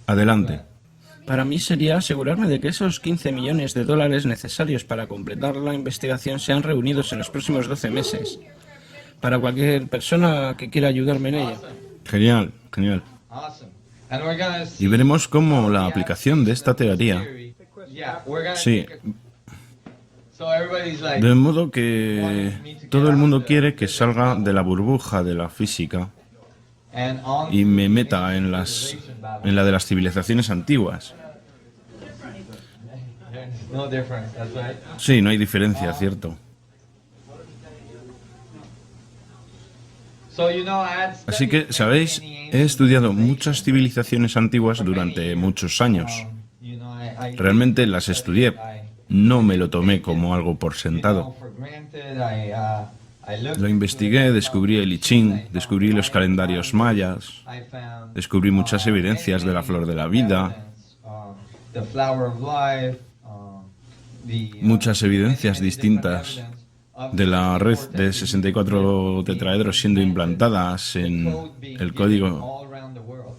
Adelante. Para mí sería asegurarme de que esos 15 millones de dólares necesarios para completar la investigación sean reunidos en los próximos 12 meses, para cualquier persona que quiera ayudarme en ella. Genial, genial. Y veremos cómo la aplicación de esta teoría. Sí, de modo que todo el mundo quiere que salga de la burbuja de la física y me meta en la de las civilizaciones antiguas. Sí, no hay diferencia, cierto. Así que, ¿sabéis? He estudiado muchas civilizaciones antiguas durante muchos años. Realmente las estudié. No me lo tomé como algo por sentado. Lo investigué, descubrí el I Ching, descubrí los calendarios mayas, descubrí muchas evidencias de la flor de la vida, muchas evidencias distintas de la red de 64 tetraedros siendo implantadas en el código,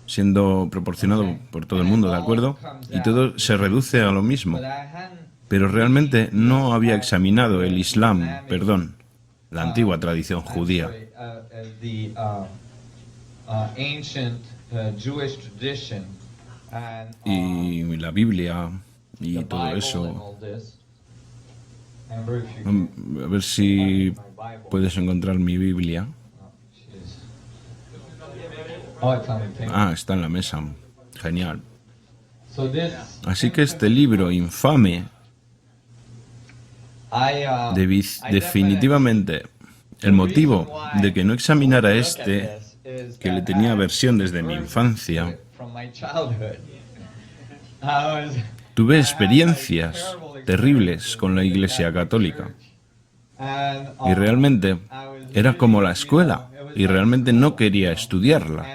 siendo proporcionado por todo el mundo, ¿de acuerdo? Y todo se reduce a lo mismo. Pero realmente no había examinado el Islam, perdón, la antigua tradición judía. Y la Biblia y todo eso. A ver si puedes encontrar mi Biblia. Ah, está en la mesa. Genial. Así que este libro infame, definitivamente, el motivo de que no examinara este, que le tenía aversión desde mi infancia, tuve experiencias terribles con la Iglesia Católica. Y realmente era como la escuela, y realmente no quería estudiarla.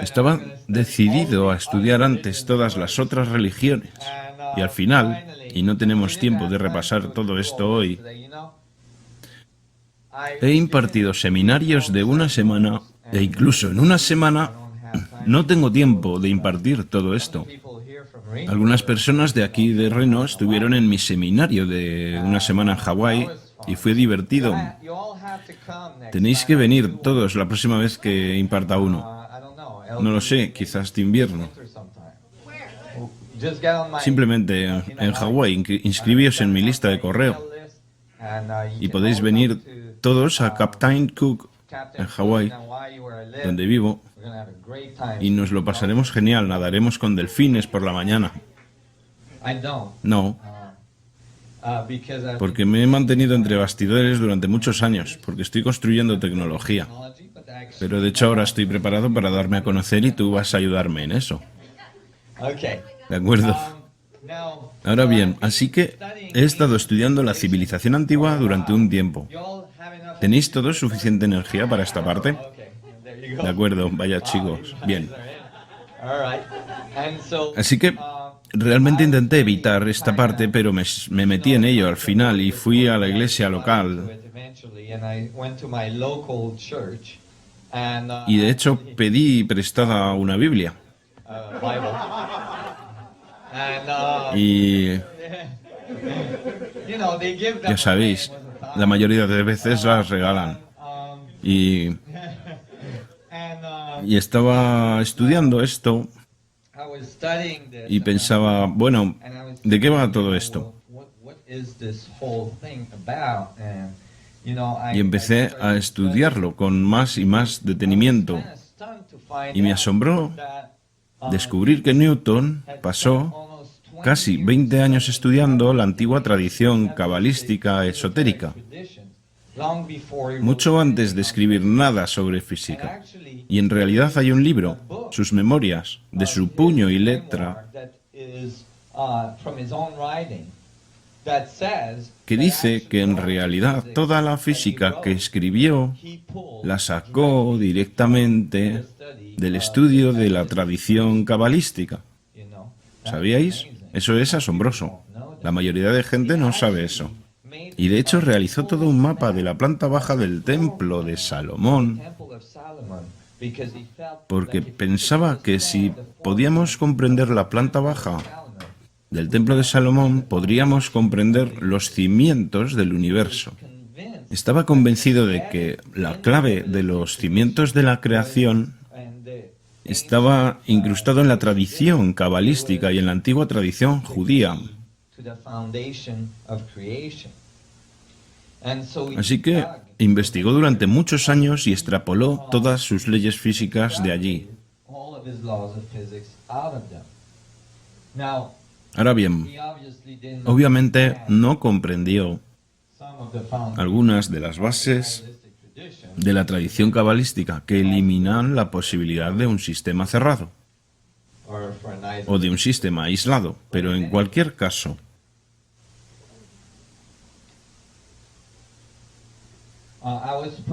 Estaba decidido a estudiar antes todas las otras religiones. Y al final, y no tenemos tiempo de repasar todo esto hoy, he impartido seminarios de una semana, e incluso en una semana no tengo tiempo de impartir todo esto. Algunas personas de aquí de Reno estuvieron en mi seminario de una semana en Hawái y fue divertido. Tenéis que venir todos la próxima vez que imparta uno. No lo sé, quizás este invierno. Simplemente en Hawái, inscribíos en mi lista de correo. Y podéis venir todos a Captain Cook, en Hawái, donde vivo, y nos lo pasaremos genial. Nadaremos con delfines por la mañana. No, porque me he mantenido entre bastidores durante muchos años, porque estoy construyendo tecnología. Pero de hecho ahora estoy preparado para darme a conocer y tú vas a ayudarme en eso. ¿De acuerdo? Ahora bien, así que he estado estudiando la civilización antigua durante un tiempo. ¿Tenéis todos suficiente energía para esta parte? De acuerdo, vaya chicos. Bien. Así que realmente intenté evitar esta parte, pero me metí en ello al final y fui a la iglesia local. Y de hecho pedí prestada una Biblia. Y ya sabéis, la mayoría de veces las regalan. Y estaba estudiando esto y pensaba, bueno, ¿de qué va todo esto? Y empecé a estudiarlo con más y más detenimiento. Y me asombró descubrir que Newton pasó casi 20 años estudiando la antigua tradición cabalística esotérica, mucho antes de escribir nada sobre física. Y en realidad hay un libro, sus memorias, de su puño y letra, que dice que en realidad toda la física que escribió la sacó directamente del estudio de la tradición cabalística. ¿Sabíais? Eso es asombroso. La mayoría de gente no sabe eso. Y de hecho realizó todo un mapa de la planta baja del templo de Salomón porque pensaba que si podíamos comprender la planta baja del Templo de Salomón, podríamos comprender los cimientos del universo. Estaba convencido de que la clave de los cimientos de la creación estaba incrustado en la tradición cabalística y en la antigua tradición judía. Así que investigó durante muchos años y extrapoló todas sus leyes físicas de allí. Ahora bien, obviamente no comprendió algunas de las bases de la tradición cabalística que eliminan la posibilidad de un sistema cerrado o de un sistema aislado, pero en cualquier caso,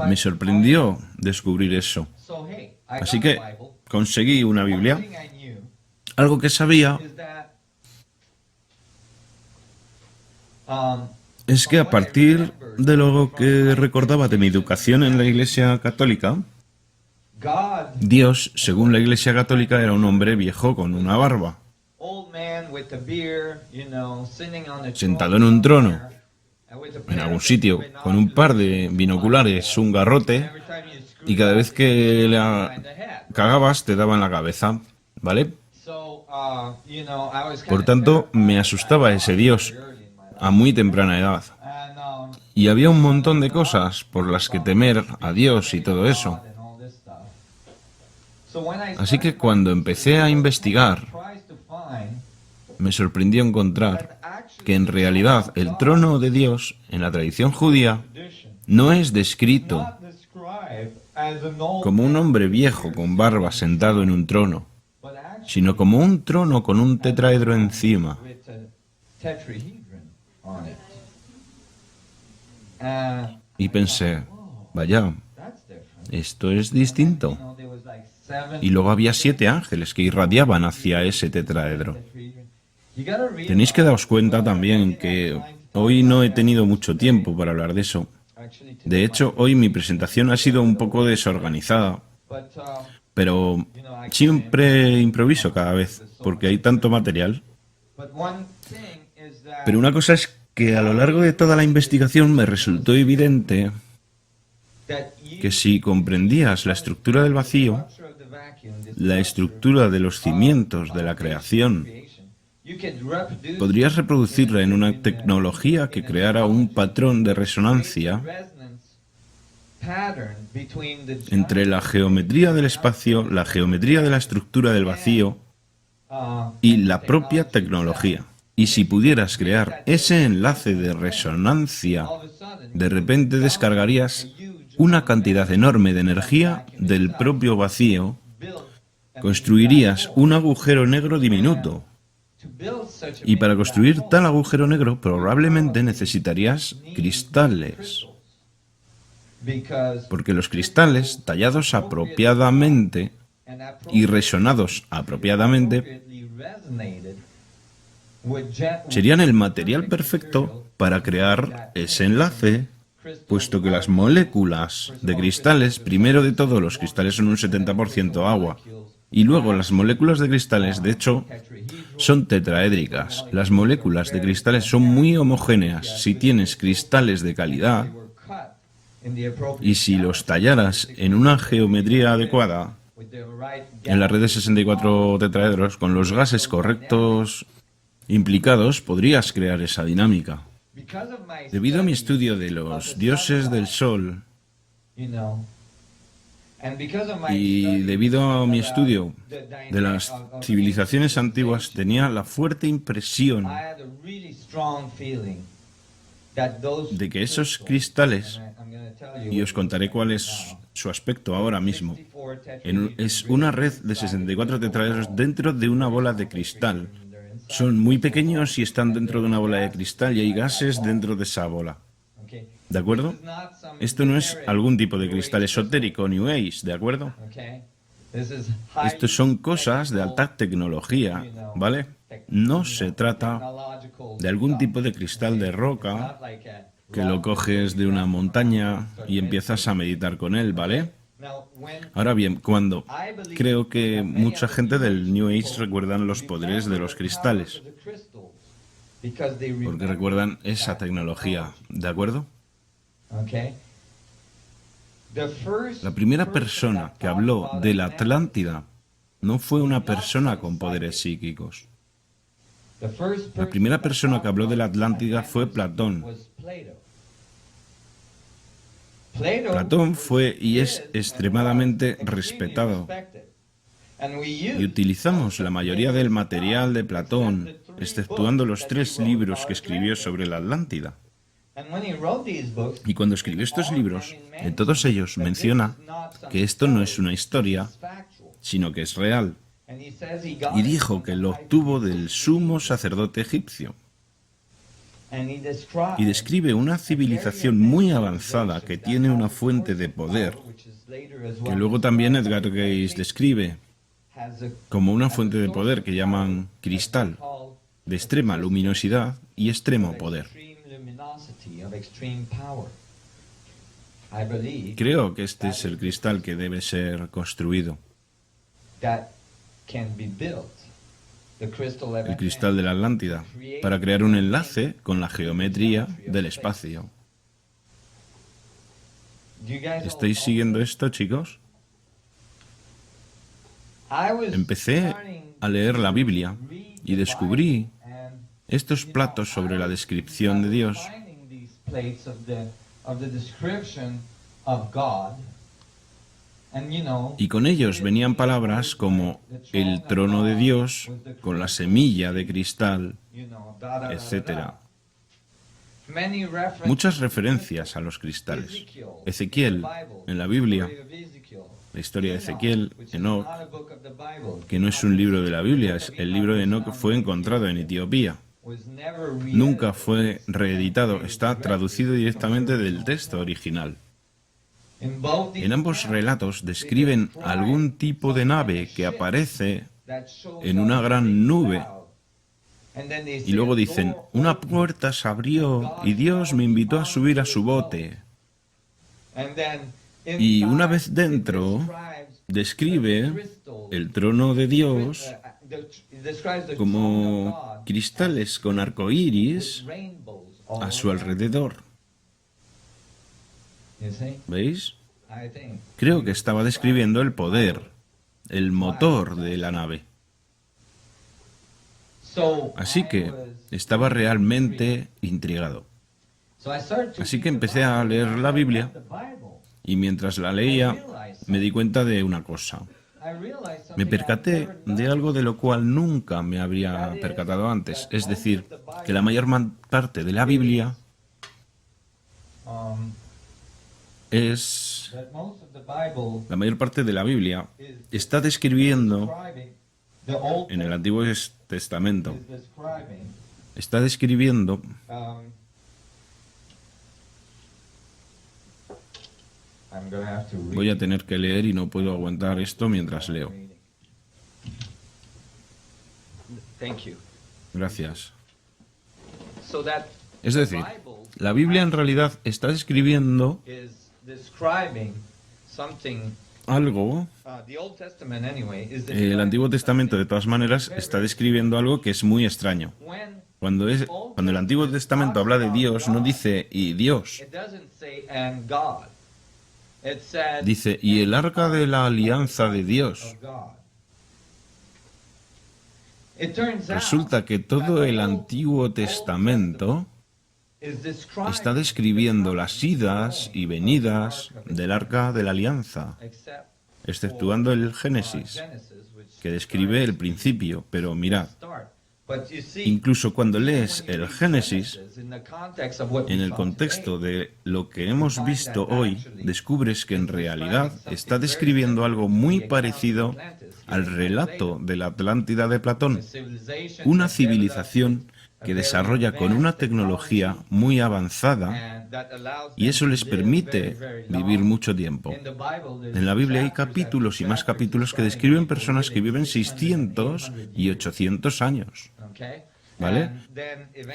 me sorprendió descubrir eso. Así que conseguí una Biblia. Algo que sabía es que a partir de lo que recordaba de mi educación en la Iglesia Católica, Dios, según la Iglesia Católica, era un hombre viejo con una barba, sentado en un trono, en algún sitio, con un par de binoculares, un garrote, y cada vez que la cagabas te daba en la cabeza, ¿vale? Por tanto, me asustaba ese Dios a muy temprana edad. Y había un montón de cosas por las que temer a Dios y todo eso. Así que cuando empecé a investigar, me sorprendió encontrar que en realidad el trono de Dios en la tradición judía no es descrito como un hombre viejo con barba sentado en un trono, sino como un trono con un tetraedro encima. Y pensé, vaya, esto es distinto. Y luego había 7 ángeles que irradiaban hacia ese tetraedro. Tenéis que daros cuenta también que hoy no he tenido mucho tiempo para hablar de eso. De hecho, hoy mi presentación ha sido un poco desorganizada, pero siempre improviso cada vez, porque hay tanto material. Pero una cosa es que a lo largo de toda la investigación me resultó evidente que si comprendías la estructura del vacío, la estructura de los cimientos de la creación, podrías reproducirla en una tecnología que creara un patrón de resonancia entre la geometría del espacio, la geometría de la estructura del vacío y la propia tecnología. Y si pudieras crear ese enlace de resonancia, de repente descargarías una cantidad enorme de energía del propio vacío, construirías un agujero negro diminuto. Y para construir tal agujero negro probablemente necesitarías cristales. Porque los cristales, tallados apropiadamente y resonados apropiadamente, serían el material perfecto para crear ese enlace, puesto que las moléculas de cristales, primero de todo, los cristales son un 70% agua, y luego las moléculas de cristales, de hecho, son tetraédricas. Las moléculas de cristales son muy homogéneas. Si tienes cristales de calidad, y si los tallaras en una geometría adecuada, en la red de 64 tetraedros, con los gases correctos implicados, podrías crear esa dinámica. Debido a mi estudio de los dioses del sol y debido a mi estudio de las civilizaciones antiguas, tenía la fuerte impresión de que esos cristales, y os contaré cuál es su aspecto ahora mismo, es una red de 64 tetraedros dentro de una bola de cristal. Son muy pequeños y están dentro de una bola de cristal y hay gases dentro de esa bola. ¿De acuerdo? Esto no es algún tipo de cristal esotérico, New Age, ¿de acuerdo? Esto son cosas de alta tecnología, ¿vale? No se trata de algún tipo de cristal de roca que lo coges de una montaña y empiezas a meditar con él, ¿vale? Ahora bien, creo que mucha gente del New Age recuerdan los poderes de los cristales, porque recuerdan esa tecnología, ¿de acuerdo? La primera persona que habló de la Atlántida no fue una persona con poderes psíquicos. La primera persona que habló de la Atlántida fue Platón. Platón fue y es extremadamente respetado. Y utilizamos la mayoría del material de Platón, exceptuando los 3 libros que escribió sobre la Atlántida. Y cuando escribió estos libros, en todos ellos menciona que esto no es una historia, sino que es real. Y dijo que lo obtuvo del sumo sacerdote egipcio. Y describe una civilización muy avanzada que tiene una fuente de poder, que luego también Edgar Cayce describe como una fuente de poder que llaman cristal, de extrema luminosidad y extremo poder. Creo que este es el cristal que debe ser construido. El cristal de la Atlántida, para crear un enlace con la geometría del espacio. ¿Estáis siguiendo esto, chicos? Empecé a leer la Biblia y descubrí estos platos sobre la descripción de Dios. Y con ellos venían palabras como el trono de Dios, con la semilla de cristal, etc. Muchas referencias a los cristales. Ezequiel, en la Biblia, la historia de Ezequiel, Enoc, que no es un libro de la Biblia, el libro de Enoc fue encontrado en Etiopía. Nunca fue reeditado, está traducido directamente del texto original. En ambos relatos describen algún tipo de nave que aparece en una gran nube. Y luego dicen, una puerta se abrió y Dios me invitó a subir a su bote. Y una vez dentro, describe el trono de Dios como cristales con arcoíris a su alrededor. ¿Veis? Creo que estaba describiendo el poder, el motor de la nave. Así que estaba realmente intrigado. Así que empecé a leer la Biblia y mientras la leía me di cuenta de una cosa. Me percaté de algo de lo cual nunca me habría percatado antes. Es decir, que la mayor parte de la Biblia la mayor parte de la Biblia está describiendo, en el Antiguo Testamento, está describiendo voy a tener que leer y no puedo aguantar esto mientras leo. Gracias. Es decir, la Biblia en realidad está describiendo algo. El Antiguo Testamento, de todas maneras, está describiendo algo que es muy extraño. Cuando el Antiguo Testamento habla de Dios, no dice "y Dios". Dice "y el arca de la alianza de Dios". Resulta que todo el Antiguo Testamento está describiendo las idas y venidas del arca de la alianza, exceptuando el Génesis, que describe el principio. Pero mirad, incluso cuando lees el Génesis, en el contexto de lo que hemos visto hoy, descubres que en realidad está describiendo algo muy parecido al relato de la Atlántida de Platón, una civilización que desarrolla con una tecnología muy avanzada y eso les permite vivir mucho tiempo. En la Biblia hay capítulos y más capítulos que describen personas que viven 600 y 800 años. ¿Vale?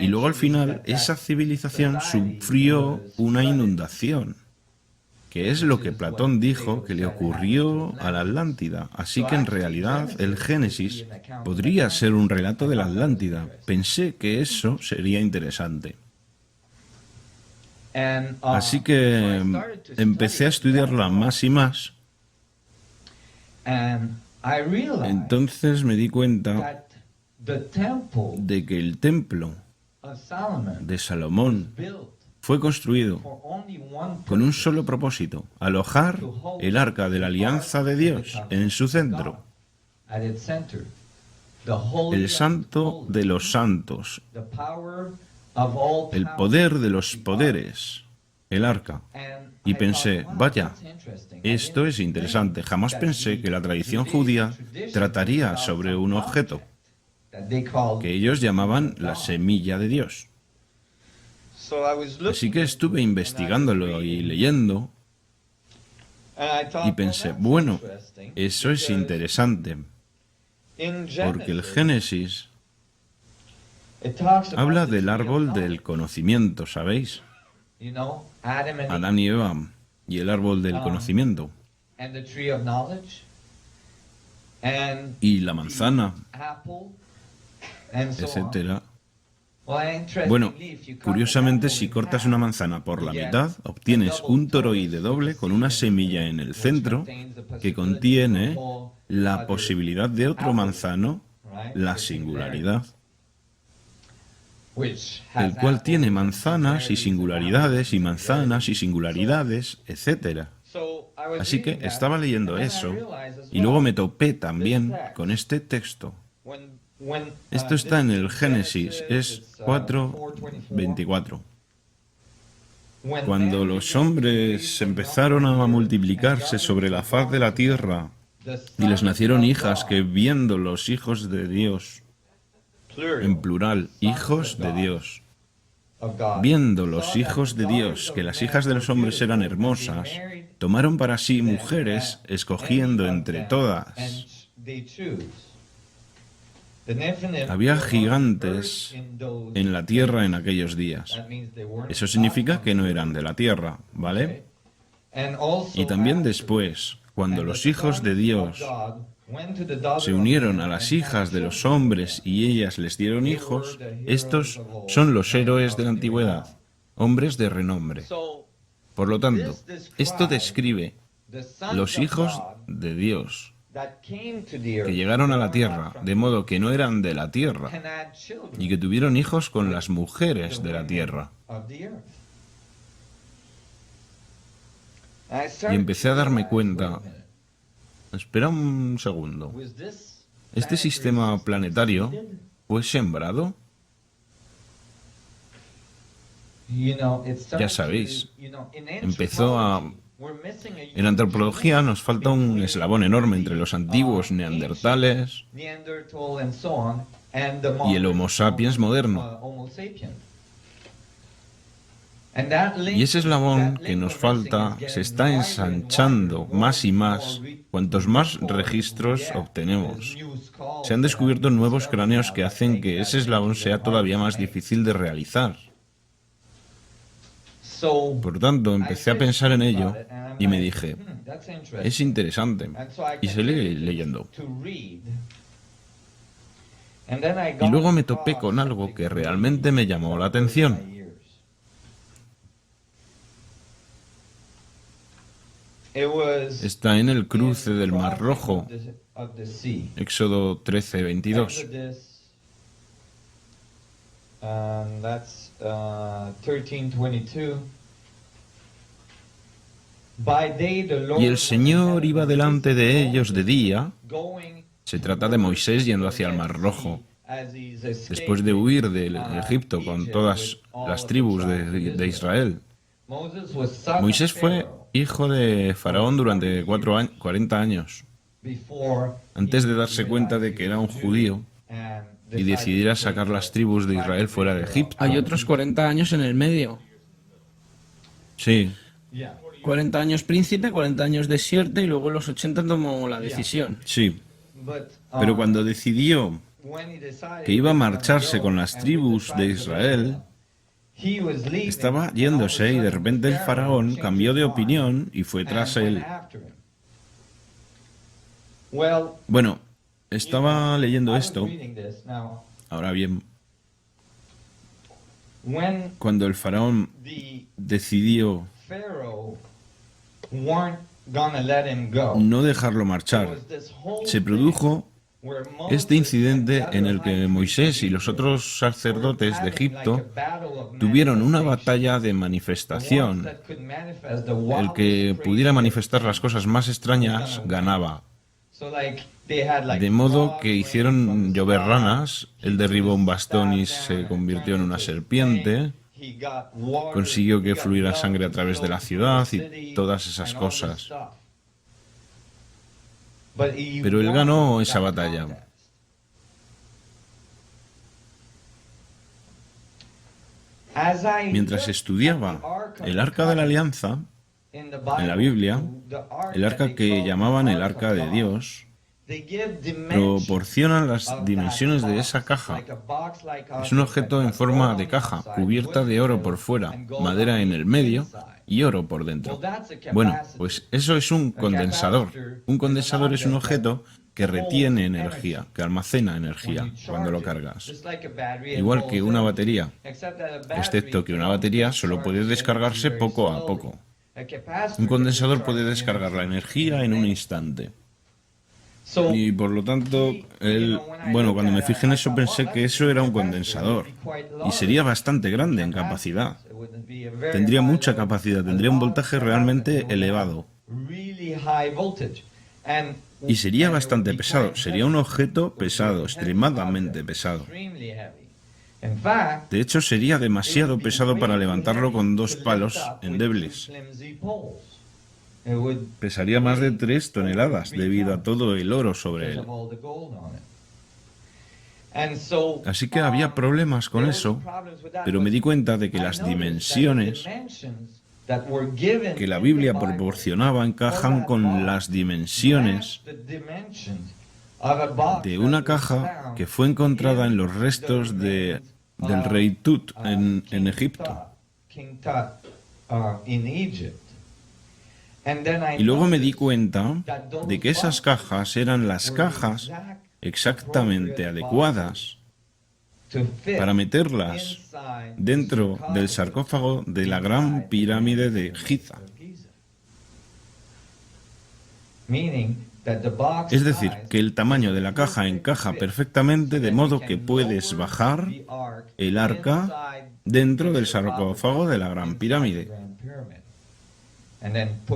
Y luego al final esa civilización sufrió una inundación que es lo que Platón dijo que le ocurrió a la Atlántida. Así que en realidad el Génesis podría ser un relato de la Atlántida. Pensé que eso sería interesante. Así que empecé a estudiarla más y más. Entonces me di cuenta de que el templo de Salomón fue construido con un solo propósito: alojar el arca de la alianza de Dios en su centro, el santo de los santos, el poder de los poderes, el arca. Y pensé, vaya, esto es interesante. Jamás pensé que la tradición judía trataría sobre un objeto que ellos llamaban la semilla de Dios. Así que estuve investigándolo y leyendo y pensé, bueno, eso es interesante, porque el Génesis habla del árbol del conocimiento, ¿sabéis? Adán y Eva y el árbol del conocimiento y la manzana, etcétera. Bueno, curiosamente, si cortas una manzana por la mitad, obtienes un toroide doble con una semilla en el centro que contiene la posibilidad de otro manzano, la singularidad, el cual tiene manzanas y singularidades y manzanas y singularidades, etc. Así que estaba leyendo eso y luego me topé también con este texto. Esto está en el Génesis, es 4:24. Cuando los hombres empezaron a multiplicarse sobre la faz de la tierra y les nacieron hijas que, viendo los hijos de Dios, en plural, hijos de Dios, viendo los hijos de Dios que las hijas de los hombres eran hermosas, tomaron para sí mujeres, escogiendo entre todas. Había gigantes en la tierra en aquellos días. Eso significa que no eran de la tierra, ¿vale? Y también después, cuando los hijos de Dios se unieron a las hijas de los hombres y ellas les dieron hijos, estos son los héroes de la antigüedad, hombres de renombre. Por lo tanto, esto describe los hijos de Dios que llegaron a la tierra, de modo que no eran de la tierra, y que tuvieron hijos con las mujeres de la tierra. Y empecé a darme cuenta. Espera un segundo. ¿Este sistema planetario fue sembrado? Ya sabéis, empezó a... En antropología nos falta un eslabón enorme entre los antiguos neandertales y el Homo sapiens moderno. Y ese eslabón que nos falta se está ensanchando más y más cuantos más registros obtenemos. Se han descubierto nuevos cráneos que hacen que ese eslabón sea todavía más difícil de realizar. Por tanto, empecé a pensar en ello y me dije, es interesante. Y seguí leyendo. Y luego me topé con algo que realmente me llamó la atención. Está en el cruce del Mar Rojo, Éxodo 13:22. Y el Señor iba delante de ellos de día. Se trata de Moisés yendo hacia el Mar Rojo, después de huir de Egipto con todas las tribus de Israel. Moisés fue hijo de Faraón durante 40 años, antes de darse cuenta de que era un judío y decidiera sacar las tribus de Israel fuera de Egipto. Hay otros 40 años en el medio. Sí. 40 años príncipe, 40 años desierto y luego los 80 tomó la decisión. Sí. Pero cuando decidió que iba a marcharse con las tribus de Israel, Estaba yéndose y de repente el faraón cambió de opinión y fue tras él. Bueno, estaba leyendo esto. Ahora bien, cuando el faraón decidió no dejarlo marchar, se produjo este incidente en el que Moisés y los otros sacerdotes de Egipto tuvieron una batalla de manifestación. El que pudiera manifestar las cosas más extrañas ganaba. De modo que hicieron llover ranas, él derribó un bastón y se convirtió en una serpiente, consiguió que fluyera sangre a través de la ciudad y todas esas cosas. Pero él ganó esa batalla. Mientras estudiaba el Arca de la Alianza, en la Biblia, el arca que llamaban el Arca de Dios, proporcionan las dimensiones de esa caja. Es un objeto en forma de caja, cubierta de oro por fuera, madera en el medio y oro por dentro. Bueno, pues eso es un condensador. Un condensador es un objeto que retiene energía, que almacena energía cuando lo cargas. Igual que una batería, excepto que una batería solo puede descargarse poco a poco. Un condensador puede descargar la energía en un instante. Y por lo tanto, cuando me fijé en eso pensé que eso era un condensador. Y sería bastante grande en capacidad. Tendría mucha capacidad, tendría un voltaje realmente elevado. Y sería bastante pesado, sería un objeto pesado, extremadamente pesado. De hecho, sería demasiado pesado para levantarlo con 2 palos endebles. Pesaría más de 3 toneladas debido a todo el oro sobre él. Así que había problemas con eso, pero me di cuenta de que las dimensiones que la Biblia proporcionaba encajan con las dimensiones de una caja que fue encontrada en los restos del rey Tut en Egipto. Y luego me di cuenta de que esas cajas eran las cajas exactamente adecuadas para meterlas dentro del sarcófago de la gran pirámide de Giza. Es decir, que el tamaño de la caja encaja perfectamente de modo que puedes bajar el arca dentro del sarcófago de la gran pirámide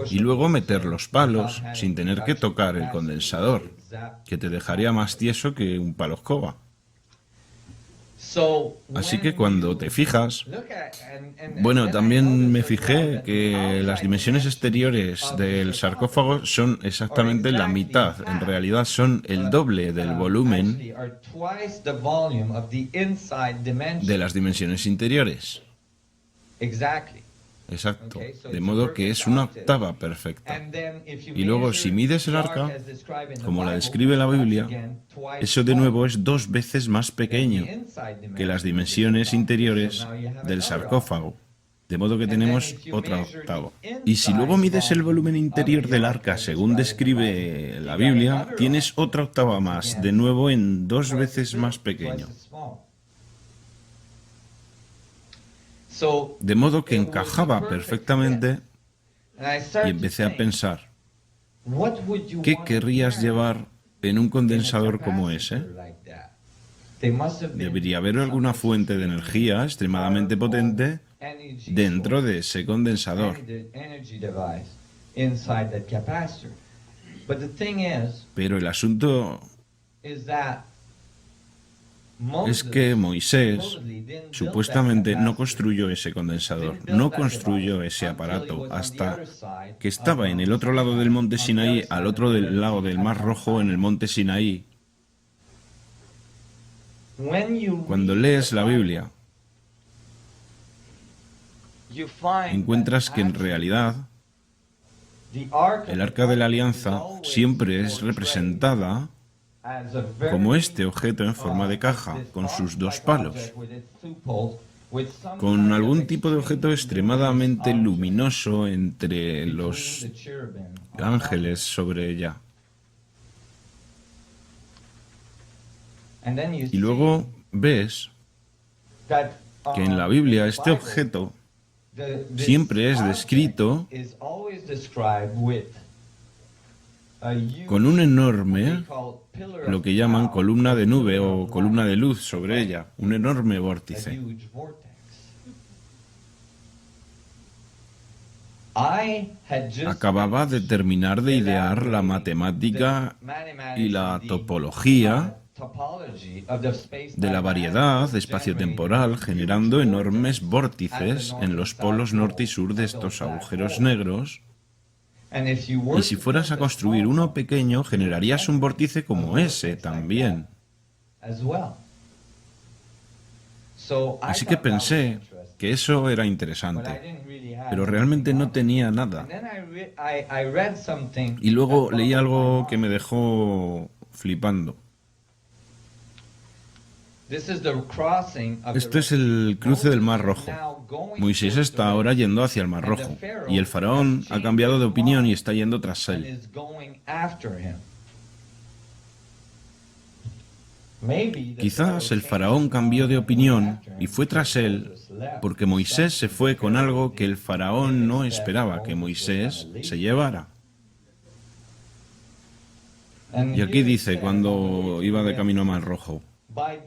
y luego meter los palos sin tener que tocar el condensador, que te dejaría más tieso que un palo escoba. Así que cuando te fijas, también me fijé que las dimensiones exteriores del sarcófago son exactamente la mitad, en realidad son el doble del volumen de las dimensiones interiores. Exacto, de modo que es una octava perfecta. Y luego, si mides el arca, como la describe la Biblia, eso de nuevo es 2 veces más pequeño que las dimensiones interiores del sarcófago. De modo que tenemos otra octava. Y si luego mides el volumen interior del arca según describe la Biblia, tienes otra octava más, de nuevo en 2 veces más pequeño. De modo que encajaba perfectamente y empecé a pensar, ¿qué querrías llevar en un condensador como ese? Debería haber alguna fuente de energía extremadamente potente dentro de ese condensador. Pero el asunto es que Moisés supuestamente no construyó ese condensador, no construyó ese aparato hasta que estaba en el otro lado del monte Sinaí, al otro lado del Mar Rojo, en el monte Sinaí. Cuando lees la Biblia, encuentras que en realidad el Arca de la Alianza siempre es representada como este objeto en forma de caja, con sus 2 palos. con algún tipo de objeto extremadamente luminoso entre los ángeles sobre ella. Y luego ves que en la Biblia este objeto siempre es descrito con un enorme, lo que llaman columna de nube o columna de luz sobre ella, un enorme vórtice. Acababa de terminar de idear la matemática y la topología de la variedad espaciotemporal, generando enormes vórtices en los polos norte y sur de estos agujeros negros. Y si fueras a construir uno pequeño, generarías un vórtice como ese también. Así que pensé que eso era interesante, pero realmente no tenía nada. Y luego leí algo que me dejó flipando. Esto es el cruce del Mar Rojo. Moisés está ahora yendo hacia el Mar Rojo, y el faraón ha cambiado de opinión y está yendo tras él. Quizás el faraón cambió de opinión y fue tras él porque Moisés se fue con algo que el faraón no esperaba que Moisés se llevara. Y aquí dice, cuando iba de camino al Mar Rojo: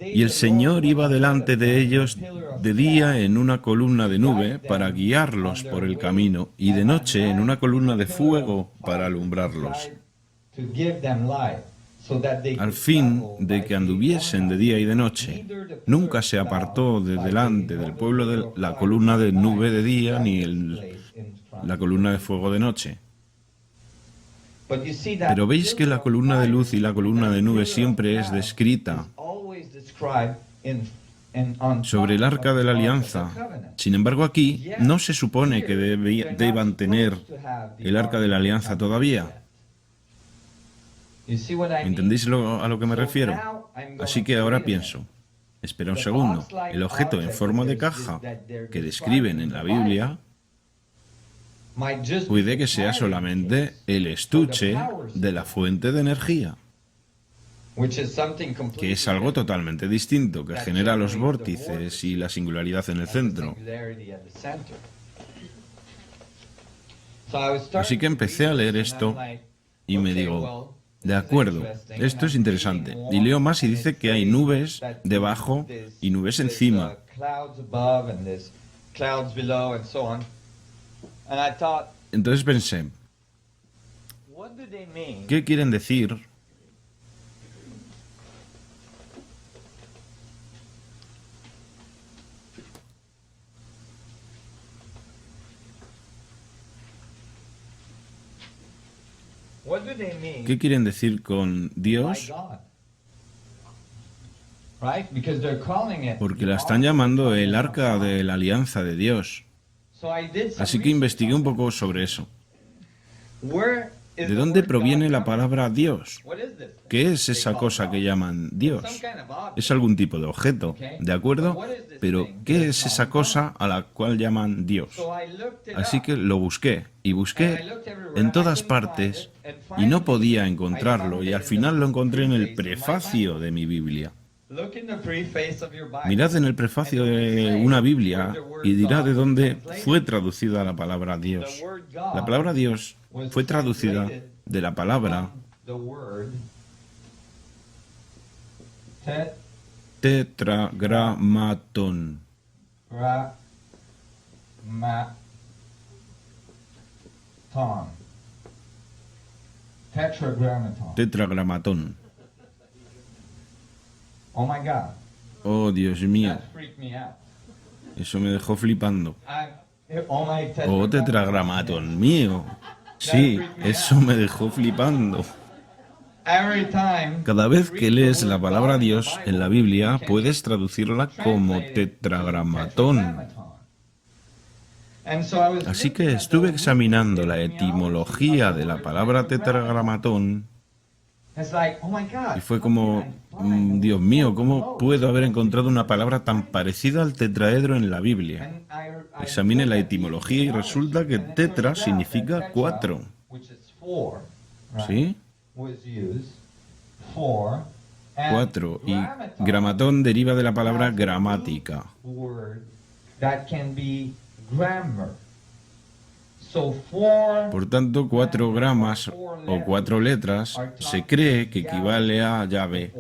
y el Señor iba delante de ellos de día en una columna de nube para guiarlos por el camino, y de noche en una columna de fuego para alumbrarlos, al fin de que anduviesen de día y de noche. Nunca se apartó de delante del pueblo de la columna de nube de día ni la columna de fuego de noche. Pero veis que la columna de luz y la columna de nube siempre es descrita sobre el arca de la alianza. Sin embargo, aquí no se supone que deban tener el arca de la alianza todavía. ¿Entendéis a lo que me refiero? Así que ahora pienso, espera un segundo, el objeto en forma de caja que describen en la Biblia puede que sea solamente el estuche de la fuente de energía, que es algo totalmente distinto, que genera los vórtices y la singularidad en el centro. Así que empecé a leer esto y me digo, de acuerdo, esto es interesante. Y leo más y dice que hay nubes debajo y nubes encima. Entonces pensé, ¿qué quieren decir ¿Qué quieren decir con Dios? Porque la están llamando el arca de la alianza de Dios. Así que investigué un poco sobre eso. ¿De dónde proviene la palabra Dios? ¿Qué es esa cosa que llaman Dios? Es algún tipo de objeto, ¿de acuerdo? Pero, ¿qué es esa cosa a la cual llaman Dios? Así que lo busqué, y busqué en todas partes, y no podía encontrarlo, y al final lo encontré en el prefacio de mi Biblia. Mirad en el prefacio de una Biblia y dirá de dónde fue traducida la palabra Dios. La palabra Dios fue traducida de la palabra tetragramaton. Tetragramatón. Oh, Dios mío. Eso me dejó flipando. Oh, tetragramatón mío. Sí, eso me dejó flipando. Cada vez que lees la palabra Dios en la Biblia, puedes traducirla como tetragramatón. Así que estuve examinando la etimología de la palabra tetragramatón Y fue como, Dios mío, ¿cómo puedo haber encontrado una palabra tan parecida al tetraedro en la Biblia? Examine la etimología y resulta que tetra significa cuatro. ¿Sí? Cuatro. Y gramatón deriva de la palabra gramática. Por tanto, 4 gramas o 4 letras se cree que equivale a Yahvé,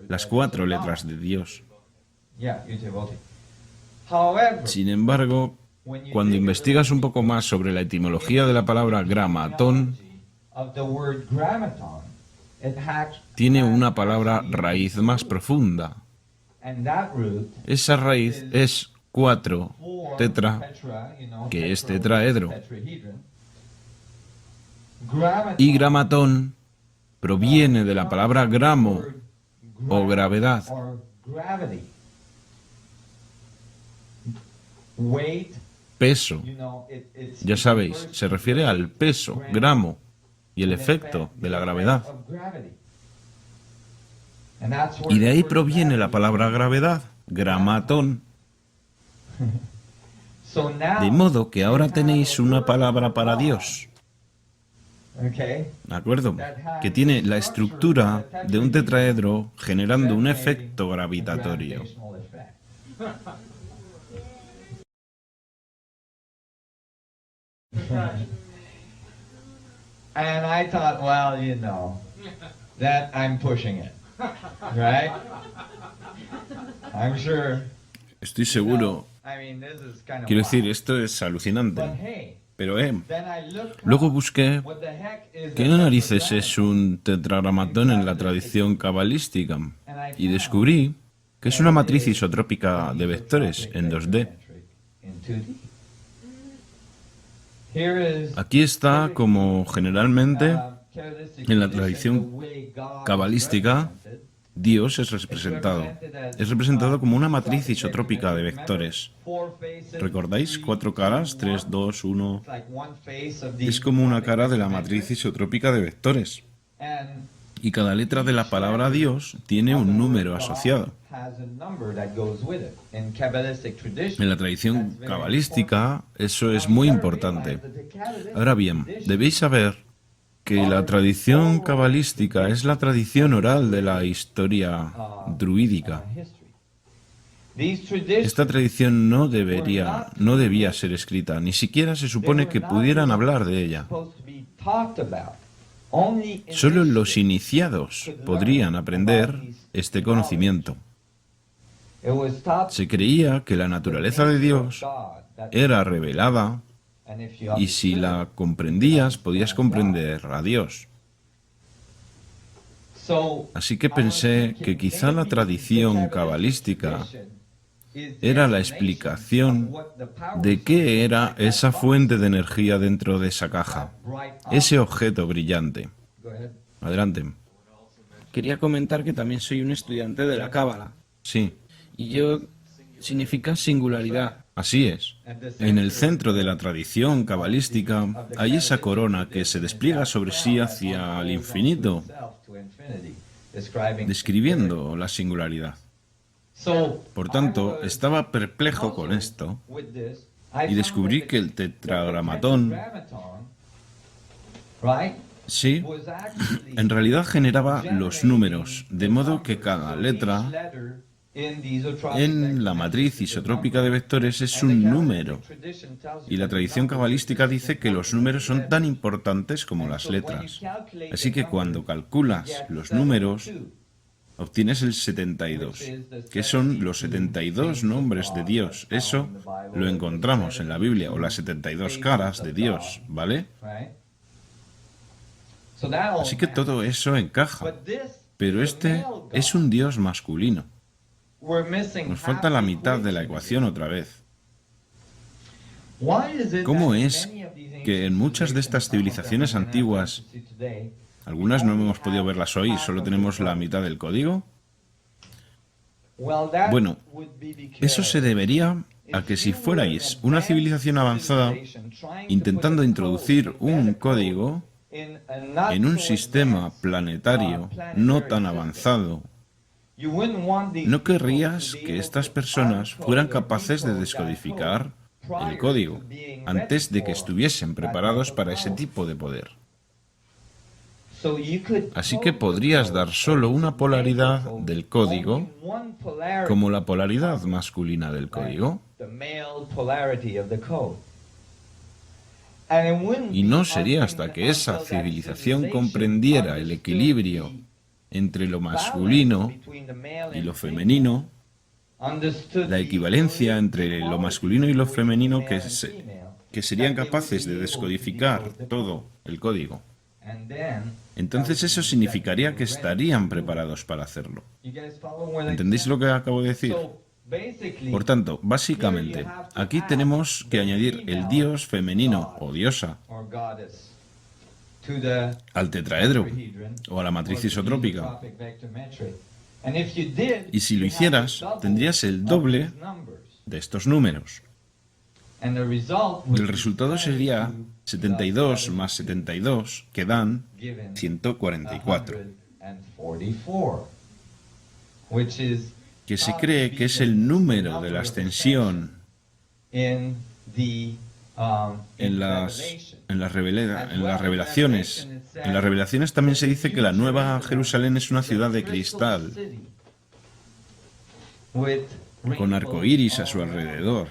las 4 letras de Dios. Sin embargo, cuando investigas un poco más sobre la etimología de la palabra gramatón, tiene una palabra raíz más profunda. Esa raíz es 4, tetra, que es tetraedro. Y gramatón proviene de la palabra gramo o gravedad. Peso. Ya sabéis, se refiere al peso, gramo, y el efecto de la gravedad. Y de ahí proviene la palabra gravedad, gramatón. De modo que ahora tenéis una palabra para Dios. ¿De acuerdo? Que tiene la estructura de un tetraedro generando un efecto gravitatorio. And I thought, well, that I'm pushing it, right? I'm sure. Estoy seguro. Quiero decir, esto es alucinante. Pero, luego busqué qué narices es un tetragramatón en la tradición cabalística y descubrí que es una matriz isotrópica de vectores en 2D. Aquí está como generalmente en la tradición cabalística Dios es representado. Es representado como una matriz isotrópica de vectores. ¿Recordáis? 4 caras, 3, 2, 1. Es como una cara de la matriz isotrópica de vectores. Y cada letra de la palabra Dios tiene un número asociado. En la tradición cabalística eso es muy importante. Ahora bien, debéis saber que la tradición cabalística es la tradición oral de la historia druídica. Esta tradición no debía ser escrita, ni siquiera se supone que pudieran hablar de ella. Solo los iniciados podrían aprender este conocimiento. Se creía que la naturaleza de Dios era revelada y si la comprendías, podías comprender a Dios. Así que pensé que quizá la tradición cabalística era la explicación de qué era esa fuente de energía dentro de esa caja, ese objeto brillante. Adelante. Quería comentar que también soy un estudiante de la Cábala. Sí. Y yo significa singularidad. Así es. En el centro de la tradición cabalística hay esa corona que se despliega sobre sí hacia el infinito, describiendo la singularidad. Por tanto, estaba perplejo con esto y descubrí que el tetragramatón, sí, en realidad generaba los números, de modo que cada letra en la matriz isotrópica de vectores es un número. Y la tradición cabalística dice que los números son tan importantes como las letras. Así que cuando calculas los números, obtienes el 72, que son los 72 nombres de Dios. Eso lo encontramos en la Biblia, o las 72 caras de Dios, ¿vale? Así que todo eso encaja. Pero este es un Dios masculino. Nos falta la mitad de la ecuación otra vez. ¿Cómo es que en muchas de estas civilizaciones antiguas, algunas no hemos podido verlas hoy, solo tenemos la mitad del código? Bueno, eso se debería a que si fuerais una civilización avanzada intentando introducir un código, En un sistema planetario no tan avanzado, no querrías que estas personas fueran capaces de descodificar el código antes de que estuviesen preparados para ese tipo de poder. Así que podrías dar solo una polaridad del código, como la polaridad masculina del código, y no sería hasta que esa civilización comprendiera el equilibrio entre lo masculino y lo femenino, la equivalencia entre lo masculino y lo femenino, que serían capaces de descodificar todo el código. Entonces eso significaría que estarían preparados para hacerlo. ¿Entendéis lo que acabo de decir? Por tanto, básicamente, aquí tenemos que añadir el dios femenino o diosa al tetraedro o a la matriz isotrópica. Y si lo hicieras, tendrías el doble de estos números. El resultado sería 72 más 72, que dan 144, que se cree que es el número de la ascensión en las revelaciones. En las revelaciones también se dice que la Nueva Jerusalén es una ciudad de cristal, con arcoíris a su alrededor.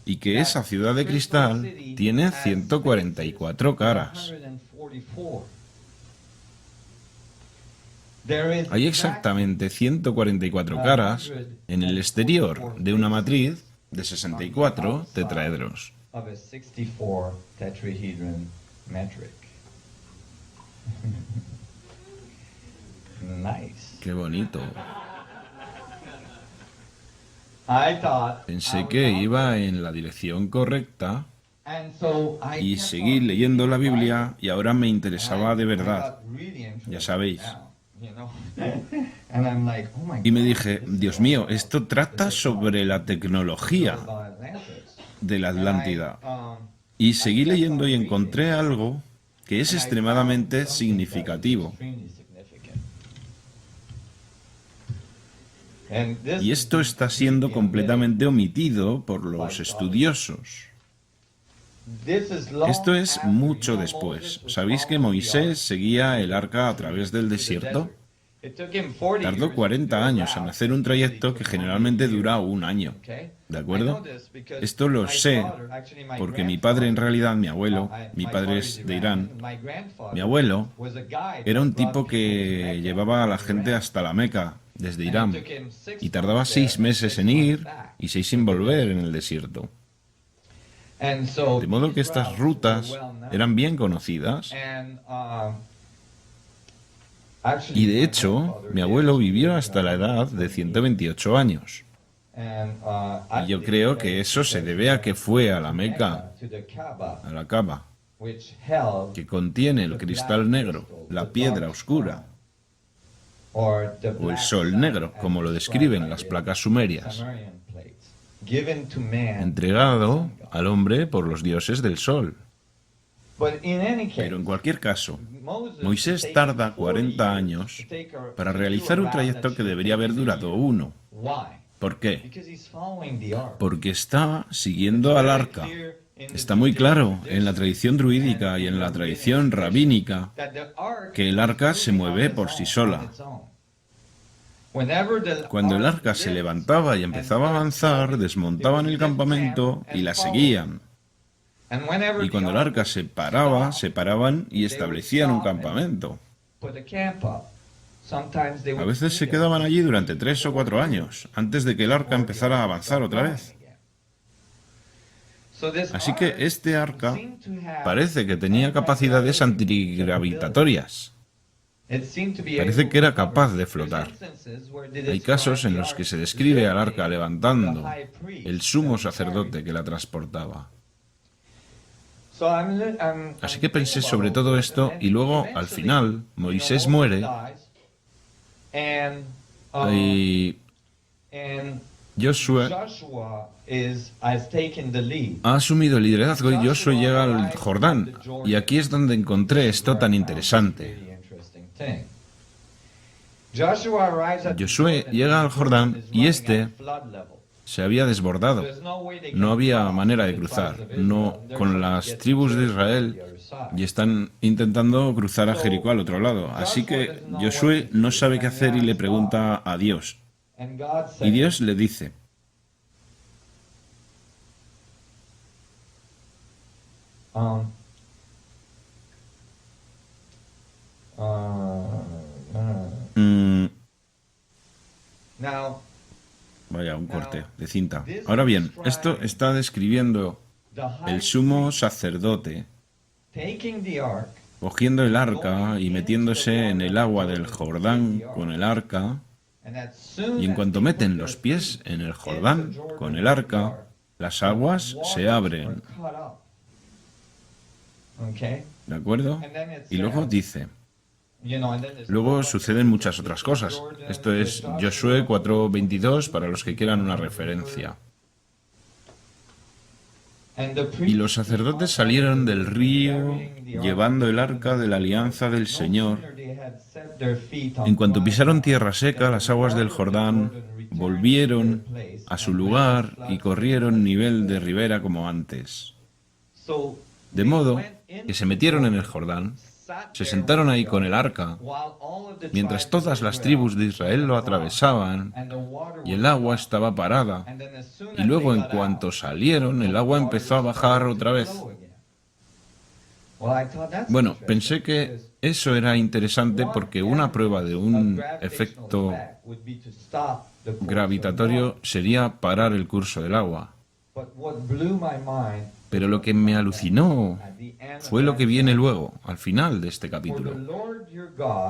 Y que esa ciudad de cristal tiene 144 caras. Hay exactamente 144 caras en el exterior de una matriz de 64 tetraedros. Qué bonito. Pensé que iba en la dirección correcta y seguí leyendo la Biblia y ahora me interesaba de verdad. Ya sabéis. Y me dije, Dios mío, esto trata sobre la tecnología de la Atlántida. Y seguí leyendo y encontré algo que es extremadamente significativo. Y esto está siendo completamente omitido por los estudiosos. Esto es mucho después. ¿Sabéis que Moisés seguía el arca a través del desierto? Tardó 40 años en hacer un trayecto que generalmente dura un año. ¿De acuerdo? Esto lo sé porque mi padre, en realidad, mi padre es de Irán, mi abuelo era un tipo que llevaba a la gente hasta la Meca, desde Irán, y tardaba 6 meses en ir y 6 en volver en el desierto. De modo que estas rutas eran bien conocidas. Y de hecho, mi abuelo vivió hasta la edad de 128 años. Y yo creo que eso se debe a que fue a la Meca, a la Kaaba, que contiene el cristal negro, la piedra oscura, o el sol negro, como lo describen las placas sumerias, entregado al hombre por los dioses del sol. Pero en cualquier caso, Moisés tarda 40 años para realizar un trayecto que debería haber durado 1. ¿Por qué? Porque está siguiendo al arca. Está muy claro en la tradición druídica y en la tradición rabínica que el arca se mueve por sí sola. Cuando el arca se levantaba y empezaba a avanzar, desmontaban el campamento y la seguían. Y cuando el arca se paraba, se paraban y establecían un campamento. A veces se quedaban allí durante 3 o 4 años, antes de que el arca empezara a avanzar otra vez. Así que este arca parece que tenía capacidades antigravitatorias. Parece que era capaz de flotar. Hay casos en los que se describe al arca levantando el sumo sacerdote que la transportaba. Así que pensé sobre todo esto y luego, al final, Moisés muere y Josué Joshua has taken the lead. ha asumido el liderazgo y Josué llega al Jordán. Y aquí es donde encontré esto tan interesante. Josué llega al Jordán y este se había desbordado. No había manera de cruzar, no con las tribus de Israel, y están intentando cruzar a Jericó al otro lado. Así que Josué no sabe qué hacer y le pregunta a Dios. Y Dios le dice: Vaya, un corte de cinta. Ahora bien, esto está describiendo el sumo sacerdote cogiendo el arca y metiéndose en el agua del Jordán con el arca, y en cuanto meten los pies en el Jordán con el arca, las aguas se abren. ¿De acuerdo? Y luego dice, luego suceden muchas otras cosas. Esto es Josué 4:22 para los que quieran una referencia. Y los sacerdotes salieron del río llevando el arca de la alianza del Señor. En cuanto pisaron tierra seca, las aguas del Jordán volvieron a su lugar y corrieron nivel de ribera como antes. De modo que se metieron en el Jordán, se sentaron ahí con el arca, mientras todas las tribus de Israel lo atravesaban y el agua estaba parada. Y luego, en cuanto salieron, el agua empezó a bajar otra vez. Bueno, pensé que eso era interesante porque una prueba de un efecto gravitatorio sería parar el curso del agua. Pero lo que me alucinó fue lo que viene luego, al final de este capítulo.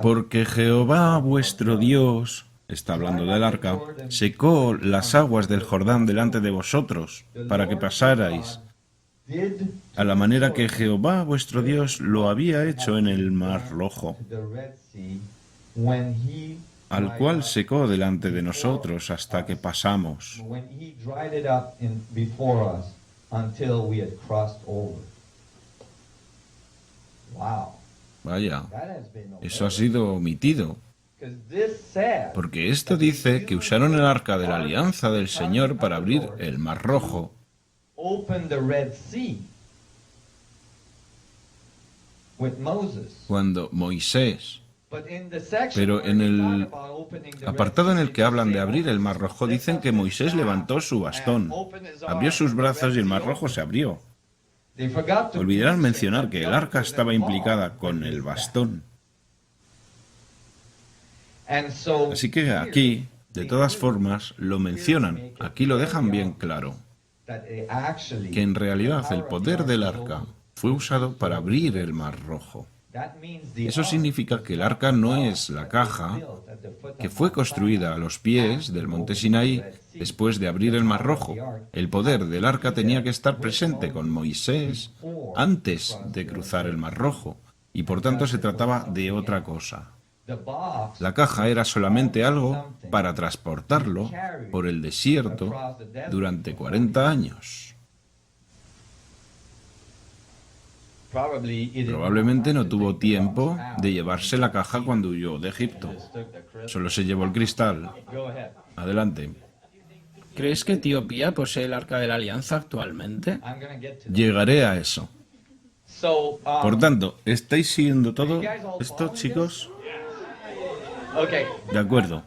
Porque Jehová vuestro Dios, está hablando del arca, secó las aguas del Jordán delante de vosotros, para que pasarais, a la manera que Jehová vuestro Dios lo había hecho en el Mar Rojo, al cual secó delante de nosotros hasta que pasamos. Vaya, eso ha sido omitido, porque esto dice que usaron el arca de la alianza del Señor para abrir el Mar Rojo. Cuando Moisés, pero en el apartado en el que hablan de abrir el Mar Rojo, dicen que Moisés levantó su bastón, abrió sus brazos y el Mar Rojo se abrió. Olvidaron mencionar que el arca estaba implicada con el bastón. Así que aquí, de todas formas, lo mencionan, aquí lo dejan bien claro, que en realidad el poder del arca fue usado para abrir el Mar Rojo. Eso significa que el arca no es la caja que fue construida a los pies del monte Sinaí después de abrir el Mar Rojo. El poder del arca tenía que estar presente con Moisés antes de cruzar el Mar Rojo, y por tanto se trataba de otra cosa. La caja era solamente algo para transportarlo por el desierto durante 40 años. Probablemente no tuvo tiempo de llevarse la caja cuando huyó de Egipto. Solo se llevó el cristal. Adelante. ¿Crees que Etiopía posee el Arca de la Alianza actualmente? Llegaré a eso. Por tanto, ¿estáis siguiendo todo esto, chicos? De acuerdo.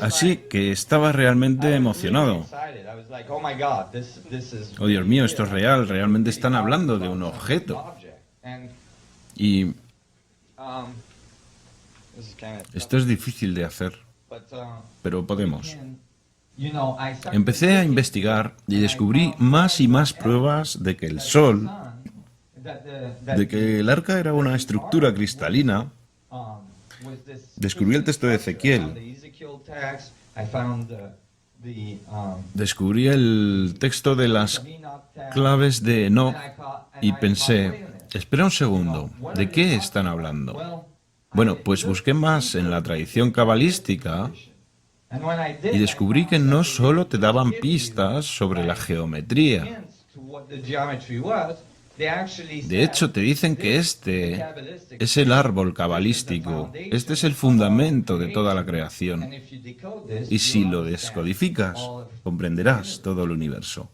Así que estaba realmente emocionado. Oh, Dios mío, esto es real, realmente están hablando de un objeto. Y esto es difícil de hacer, pero podemos. Empecé a investigar y descubrí más y más pruebas de que el sol, de que el arca era una estructura cristalina. Descubrí el texto de Ezequiel. Descubrí el texto de las claves de Enoch y pensé, espera un segundo, ¿de qué están hablando? Bueno, pues busqué más en la tradición cabalística Y descubrí que no solo te daban pistas sobre la geometría. De hecho, te dicen que este es el árbol cabalístico. Este es el fundamento de toda la creación. Y si lo descodificas, comprenderás todo el universo.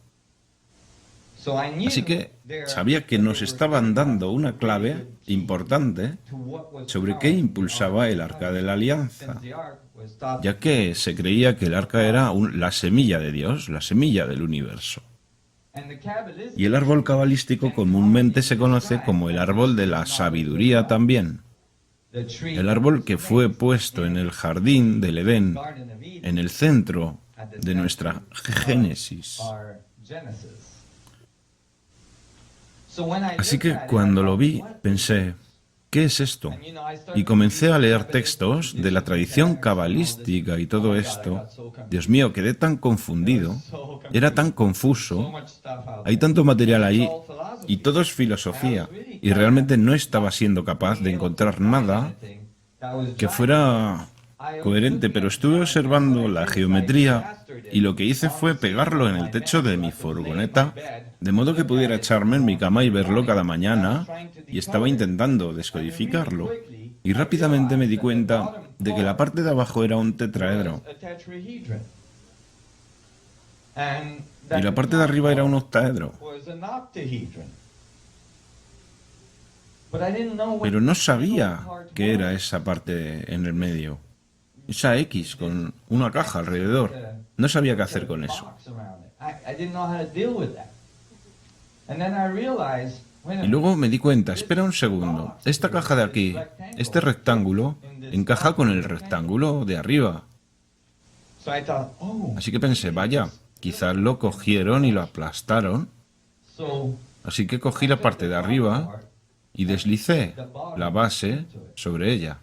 Así que sabía que nos estaban dando una clave importante sobre qué impulsaba el Arca de la Alianza, ya que se creía que el Arca era la semilla de Dios, la semilla del universo. Y el árbol cabalístico comúnmente se conoce como el árbol de la sabiduría también. El árbol que fue puesto en el jardín del Edén, en el centro de nuestra Génesis. Así que cuando lo vi, pensé, ¿qué es esto? Y comencé a leer textos de la tradición cabalística y todo esto. Dios mío, quedé tan confundido, era tan confuso, hay tanto material ahí y todo es filosofía. Y realmente no estaba siendo capaz de encontrar nada que fuera coherente, pero estuve observando la geometría y lo que hice fue pegarlo en el techo de mi furgoneta, de modo que pudiera echarme en mi cama y verlo cada mañana, y estaba intentando descodificarlo. Y rápidamente me di cuenta de que la parte de abajo era un tetraedro, y la parte de arriba era un octaedro. Pero no sabía qué era esa parte en el medio. Esa X con una caja alrededor. No sabía qué hacer con eso. Y luego me di cuenta, espera un segundo, esta caja de aquí, este rectángulo, encaja con el rectángulo de arriba. Así que pensé, vaya, quizás lo cogieron y lo aplastaron. Así que cogí la parte de arriba y deslicé la base sobre ella.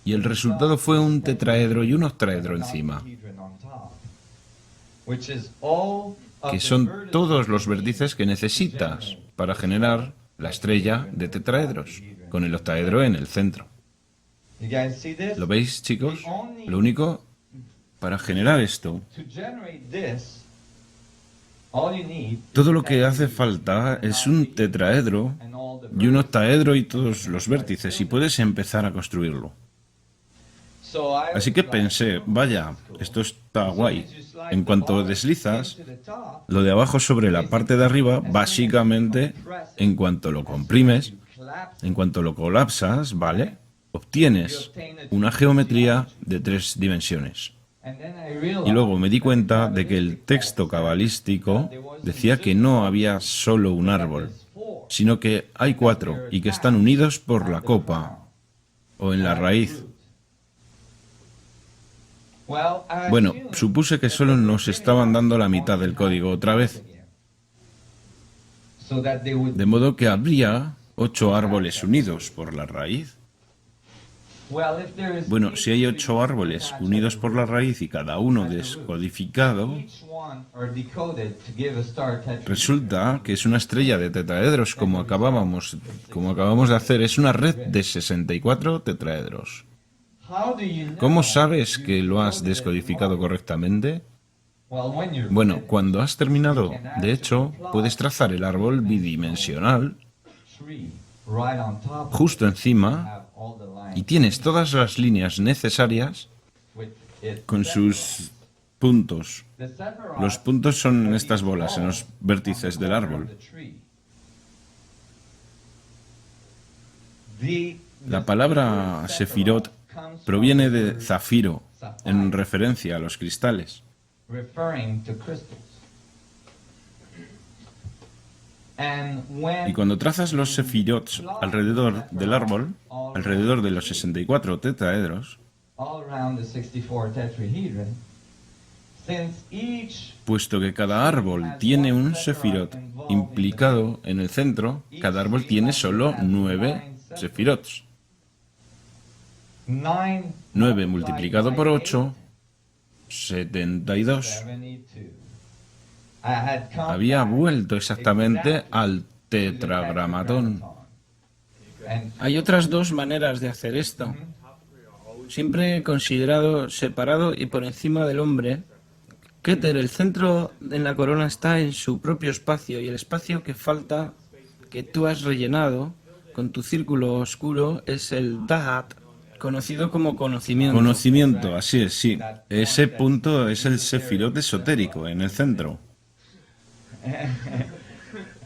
Y el resultado fue un tetraedro y un octaedro encima, que son todos los vértices que necesitas para generar la estrella de tetraedros, con el octaedro en el centro. ¿Lo veis, chicos? Lo único, para generar esto, todo lo que hace falta es un tetraedro y un octaedro y todos los vértices, y puedes empezar a construirlo. Así que pensé, vaya, esto está guay. En cuanto deslizas, lo de abajo sobre la parte de arriba, básicamente, en cuanto lo comprimes, en cuanto lo colapsas, ¿vale? Obtienes una geometría de 3 dimensiones. Y luego me di cuenta de que el texto cabalístico decía que no había solo un árbol, sino que hay 4 y que están unidos por la copa o en la raíz. Bueno, supuse que solo nos estaban dando la mitad del código otra vez. De modo que habría 8 árboles unidos por la raíz. Bueno, si hay 8 árboles unidos por la raíz y cada uno descodificado, resulta que es una estrella de tetraedros como acabamos de hacer. Es una red de 64 tetraedros. ¿Cómo sabes que lo has descodificado correctamente? Bueno, cuando has terminado, de hecho, puedes trazar el árbol bidimensional justo encima y tienes todas las líneas necesarias con sus puntos. Los puntos son en estas bolas, en los vértices del árbol. La palabra sefirot proviene de zafiro, en referencia a los cristales. Y cuando trazas los sefirot alrededor del árbol, alrededor de los 64 tetraedros, puesto que cada árbol tiene un sefirot implicado en el centro, cada árbol tiene solo 9 sefirots. 9 multiplicado por 8, 72. Había vuelto exactamente al tetragramatón. Hay otras 2 maneras de hacer esto. siempre considerado separado y por encima del hombre. Keter, el centro en la corona está en su propio espacio y el espacio que falta, que tú has rellenado con tu círculo oscuro, es el Da'at, conocido como conocimiento. Conocimiento, así es, sí. Ese punto es el sefirot esotérico, en el centro.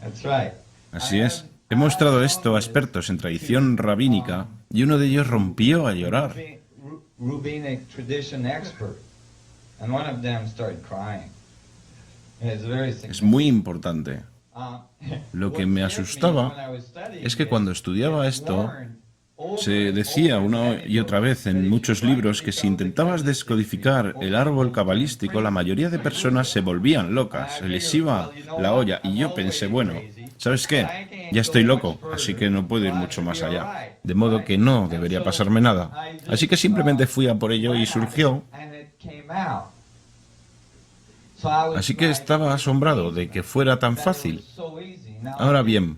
That's right. Así es. He mostrado esto a expertos en tradición rabínica y uno de ellos rompió a llorar. Rabbinic tradition expert, and one of them started crying. It's very Es muy importante. Lo que me asustaba es que cuando estudiaba esto, se decía una y otra vez en muchos libros que si intentabas descodificar el árbol cabalístico, la mayoría de personas se volvían locas, se les iba la olla. Y yo pensé, bueno, ¿sabes qué? Ya estoy loco, así que no puedo ir mucho más allá. De modo que no debería pasarme nada. Así que simplemente fui a por ello y surgió. Así que estaba asombrado de que fuera tan fácil. Ahora bien,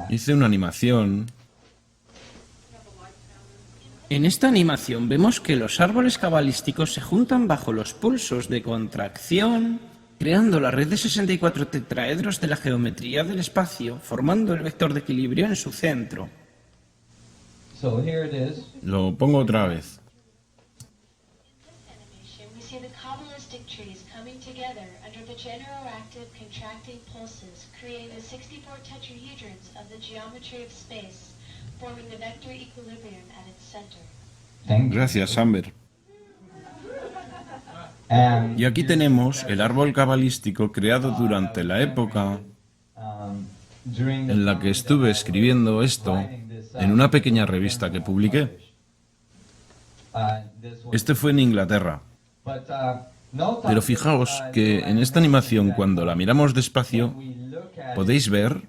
hice una animación. En esta animación vemos que los árboles cabalísticos se juntan bajo los pulsos de contracción, creando la red de 64 tetraedros de la geometría del espacio, formando el vector de equilibrio en su centro. So here it is. Lo pongo otra vez. Animation, we see the Kabbalistic trees coming together under the generative contracting pulses, creating the 64 tetrahedrons of the geometry of space, forming the vector equilibrium at its center. Thank you. Gracias, Amber. And Y aquí tenemos el árbol cabalístico creado durante la época during the en la que estuve escribiendo esto en una pequeña revista que publiqué. this was, Este fue en Inglaterra. but note Pero fijaos que en esta animación, cuando la miramos despacio, we look at podéis ver,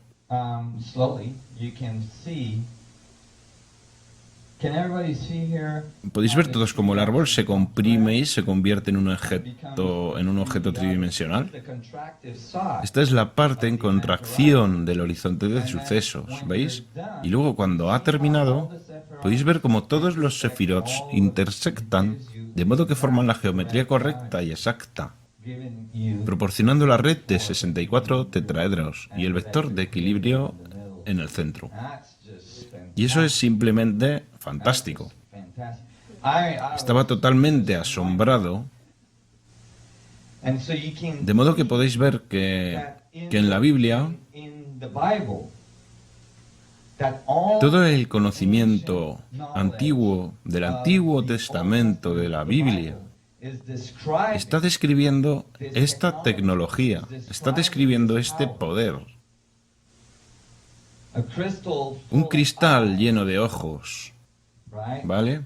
slowly. You can see. Can everybody see here? podéis ver todos cómo el árbol se comprime y se convierte en un objeto tridimensional. The contractive side. Esta es la parte en contracción del horizonte de sucesos, ¿veis? Y luego cuando ha terminado, podéis ver cómo todos los sefirots intersectan, de modo que forman la geometría correcta y exacta, Giving you proporcionando la red de 64 tetraedros y el vector de equilibrio en el centro. that's just fantastic. Y eso es simplemente fantástico. Fantastic. Estaba totalmente asombrado, And so you can de modo que podéis ver que en la Biblia in the Bible that all todo el conocimiento antiguo del Antiguo Testamento de la Biblia is described está describiendo esta tecnología, está describiendo este poder. a crystal Un full cristal of lleno de ojos, eyes, right? ¿vale?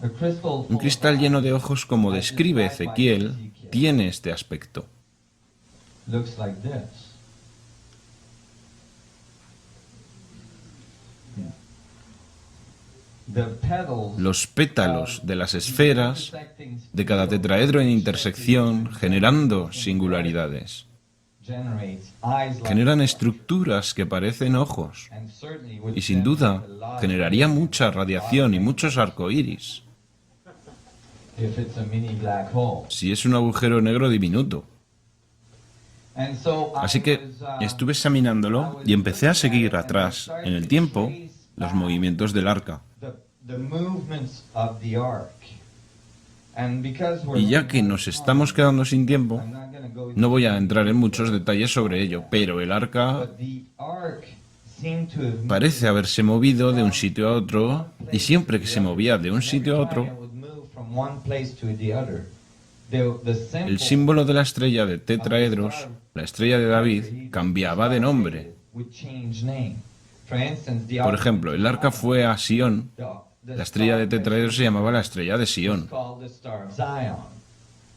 A crystal Un cristal lleno de ojos, como describe Ezequiel, tiene este aspecto. looks like this. The petals Los pétalos de las esferas de cada tetraedro en intersección, generando singularidades. generates eyes like Generan estructuras que parecen ojos. and certainly would Y sin duda, generate a lot generaría mucha radiación y muchos arcoíris, if it's a mini black hole. si es un agujero negro diminuto. And so I Así que was, estuve examinándolo y empecé a seguir atrás, en el tiempo, los movimientos del arca. the movements of the ark. And because we're Y ya que nos estamos quedando sin tiempo, I'm not gonna go no voy a entrar en muchos detalles sobre ello, pero el arca but the ark seemed to have parece haberse movido de un sitio a otro, y siempre que se movía de un sitio a it otro, would move from one place to the other. The symbol el símbolo de la estrella de tetraedros, la estrella de David, cambiaba de nombre. would change name. For instance, the Por ark ejemplo, el arca fue a Sion, la estrella de tetraedros se llamaba la estrella de Sion. called the Star of Zion.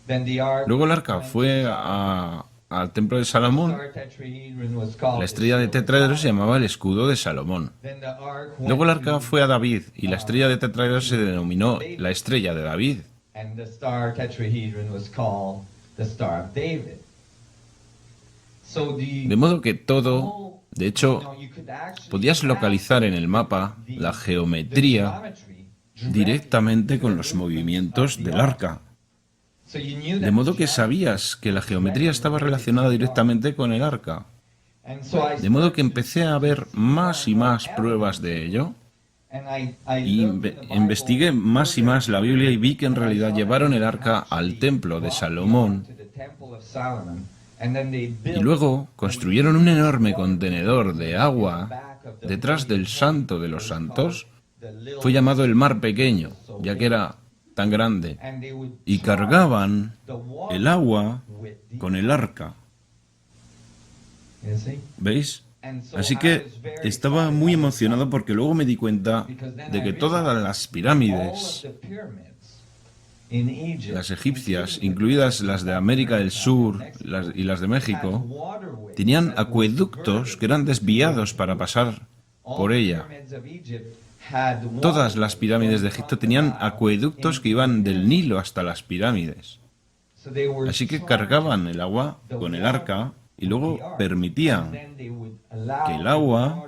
Then the ark Luego el arca fue al templo de Salomón, Star tetrahedron was called la estrella de tetraedros se llamaba el escudo de Salomón. Then the ark Luego el went arca fue a David y la estrella de tetraedros se denominó la estrella de David. and the star tetrahedron was called the Star of David. So De modo que todo De hecho, podías localizar en el mapa la geometría directamente con los movimientos del arca. De modo que sabías que la geometría estaba relacionada directamente con el arca. De modo que empecé a ver más y más pruebas de ello. Y investigué más y más la Biblia y vi que en realidad llevaron el arca al templo de Salomón. Y luego construyeron un enorme contenedor de agua detrás del Santo de los Santos. Fue llamado el Mar Pequeño, ya que era tan grande. Y cargaban el agua con el arca. ¿Veis? Así que estaba muy emocionado porque luego me di cuenta de que todas las pirámides, las egipcias, incluidas las de América del Sur y las de México, tenían acueductos que eran desviados para pasar por ella. Todas las pirámides de Egipto tenían acueductos que iban del Nilo hasta las pirámides. Así que cargaban el agua con el arca y luego permitían que el agua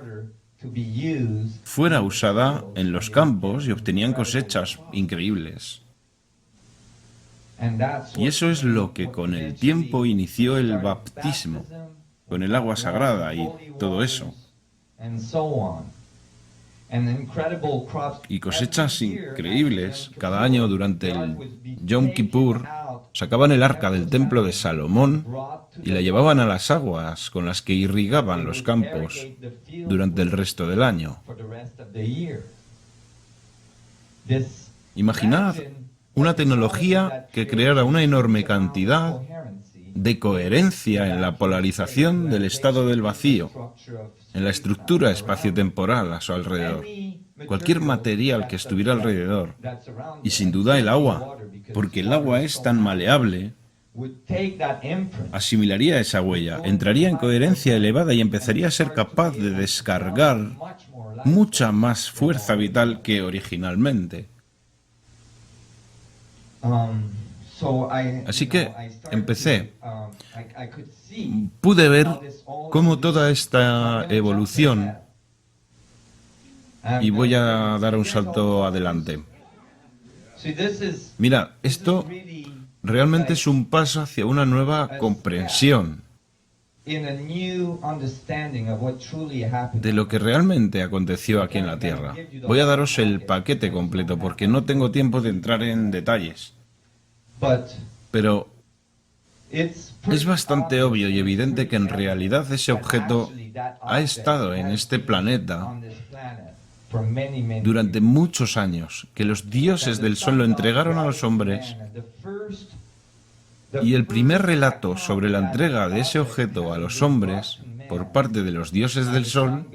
fuera usada en los campos y obtenían cosechas increíbles. Y eso es lo que con el tiempo inició el bautismo, con el agua sagrada y todo eso. Y cosechas increíbles. Cada año durante el Yom Kippur sacaban el arca del templo de Salomón y la llevaban a las aguas con las que irrigaban los campos durante el resto del año. Imaginad una tecnología que creara una enorme cantidad de coherencia en la polarización del estado del vacío, en la estructura espaciotemporal a su alrededor. Cualquier material que estuviera alrededor, y sin duda el agua, porque el agua es tan maleable, asimilaría esa huella, entraría en coherencia elevada y empezaría a ser capaz de descargar mucha más fuerza vital que originalmente. Así que empecé. Pude ver cómo toda esta evolución, y voy a dar un salto adelante. Mira, esto realmente es un paso hacia una nueva comprensión de lo que realmente aconteció aquí en la Tierra. Voy a daros el paquete completo porque no tengo tiempo de entrar en detalles. Pero es bastante obvio y evidente que en realidad ese objeto ha estado en este planeta durante muchos años, que los dioses del sol lo entregaron a los hombres. Y el primer relato sobre la entrega de ese objeto a los hombres por parte de los dioses del sol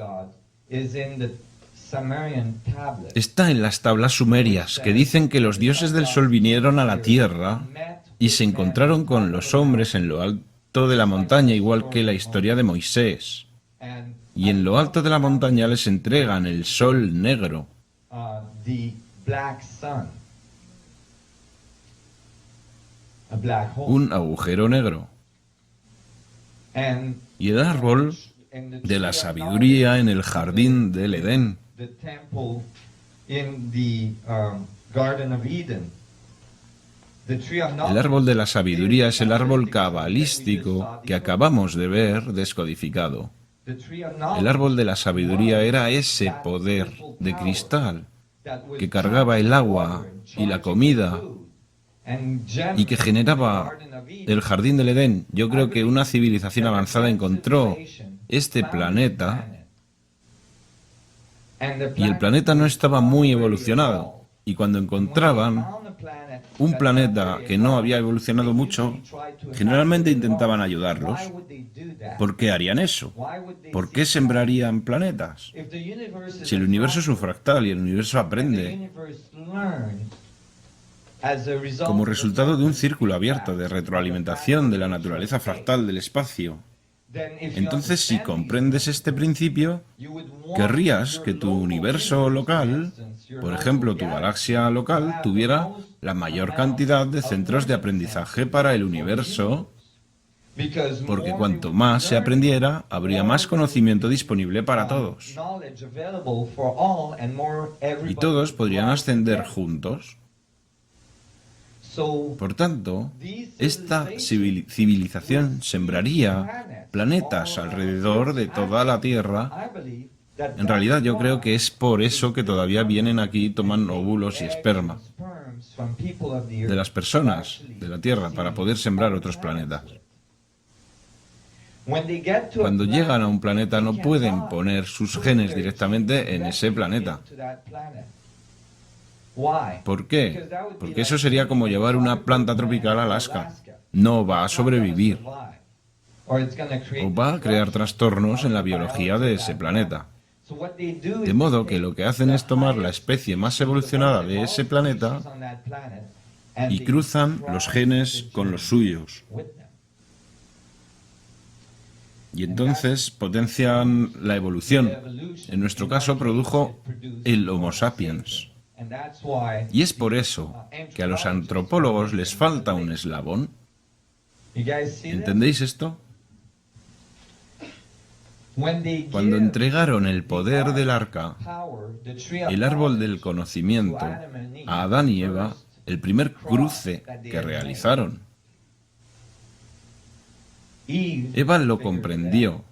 está en las tablas sumerias, que dicen que los dioses del sol vinieron a la tierra y se encontraron con los hombres en lo alto de la montaña, igual que la historia de Moisés. Y en lo alto de la montaña les entregan el sol negro. Un agujero negro. Y el árbol de la sabiduría en el jardín del Edén. El árbol de la sabiduría es el árbol cabalístico que acabamos de ver descodificado. El árbol de la sabiduría era ese poder de cristal que cargaba el agua y la comida y que generaba el jardín del Edén. Yo creo que una civilización avanzada encontró este planeta y el planeta no estaba muy evolucionado. Y cuando encontraban un planeta que no había evolucionado mucho, generalmente intentaban ayudarlos. ¿Por qué harían eso? ¿Por qué sembrarían planetas? Si el universo es un fractal y el universo aprende como resultado de un círculo abierto de retroalimentación de la naturaleza fractal del espacio, entonces si comprendes este principio, querrías que tu universo local, por ejemplo tu galaxia local, tuviera la mayor cantidad de centros de aprendizaje para el universo Porque cuanto más se aprendiera, habría más conocimiento disponible para todos. Y todos podrían ascender juntos. Por tanto, esta civilización sembraría planetas alrededor de toda la Tierra. En realidad yo creo que es por eso que todavía vienen aquí y toman óvulos y esperma de las personas de la Tierra para poder sembrar otros planetas. Cuando llegan a un planeta no pueden poner sus genes directamente en ese planeta. ¿Por qué? Porque eso sería como llevar una planta tropical a Alaska. No va a sobrevivir. O va a crear trastornos en la biología de ese planeta. De modo que lo que hacen es tomar la especie más evolucionada de ese planeta y cruzan los genes con los suyos. Y entonces potencian la evolución. En nuestro caso produjo el Homo sapiens. Y es por eso que a los antropólogos les falta un eslabón. ¿Entendéis esto? Cuando entregaron el poder del arca, el árbol del conocimiento, a Adán y Eva, el primer cruce que realizaron, Eva lo comprendió.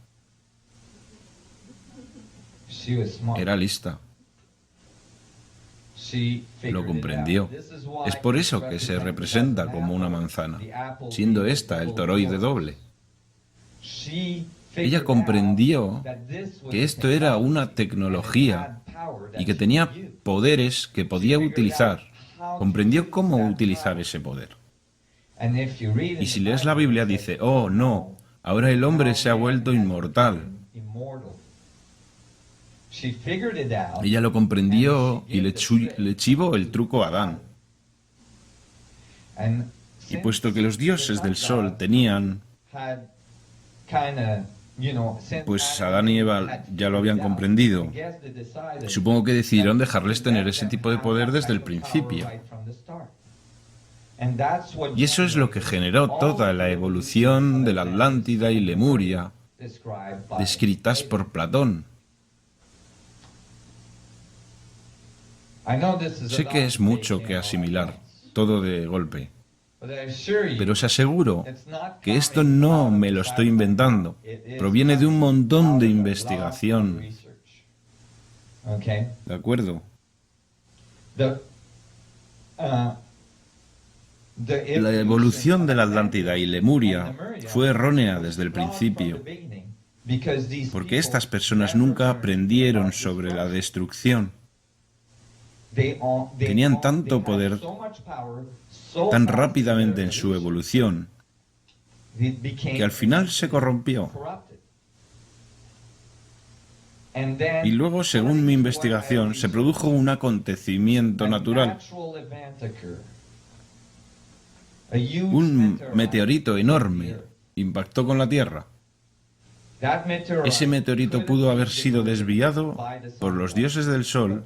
Era lista. Lo comprendió. Es por eso que se representa como una manzana, siendo esta el toroide doble. Ella comprendió que esto era una tecnología y que tenía poderes que podía utilizar. Comprendió cómo utilizar ese poder. Y si lees la Biblia dice, oh no, ahora el hombre se ha vuelto inmortal. Ella lo comprendió y le chivó el truco a Adán. Y puesto que los dioses del sol tenían, pues Adán y Eva ya lo habían comprendido, supongo que decidieron dejarles tener ese tipo de poder desde el principio. Y eso es lo que generó toda la evolución de la Atlántida y Lemuria, descritas por Platón. Sé que es mucho que asimilar, todo de golpe, pero os aseguro que esto no me lo estoy inventando, proviene de un montón de investigación. ¿De acuerdo? La evolución de la Atlántida y Lemuria fue errónea desde el principio, porque estas personas nunca aprendieron sobre la destrucción. Tenían tanto poder tan rápidamente en su evolución que al final se corrompió. Y luego, según mi investigación, se produjo un acontecimiento natural. Un meteorito enorme impactó con la Tierra. Ese meteorito pudo haber sido desviado por los dioses del Sol,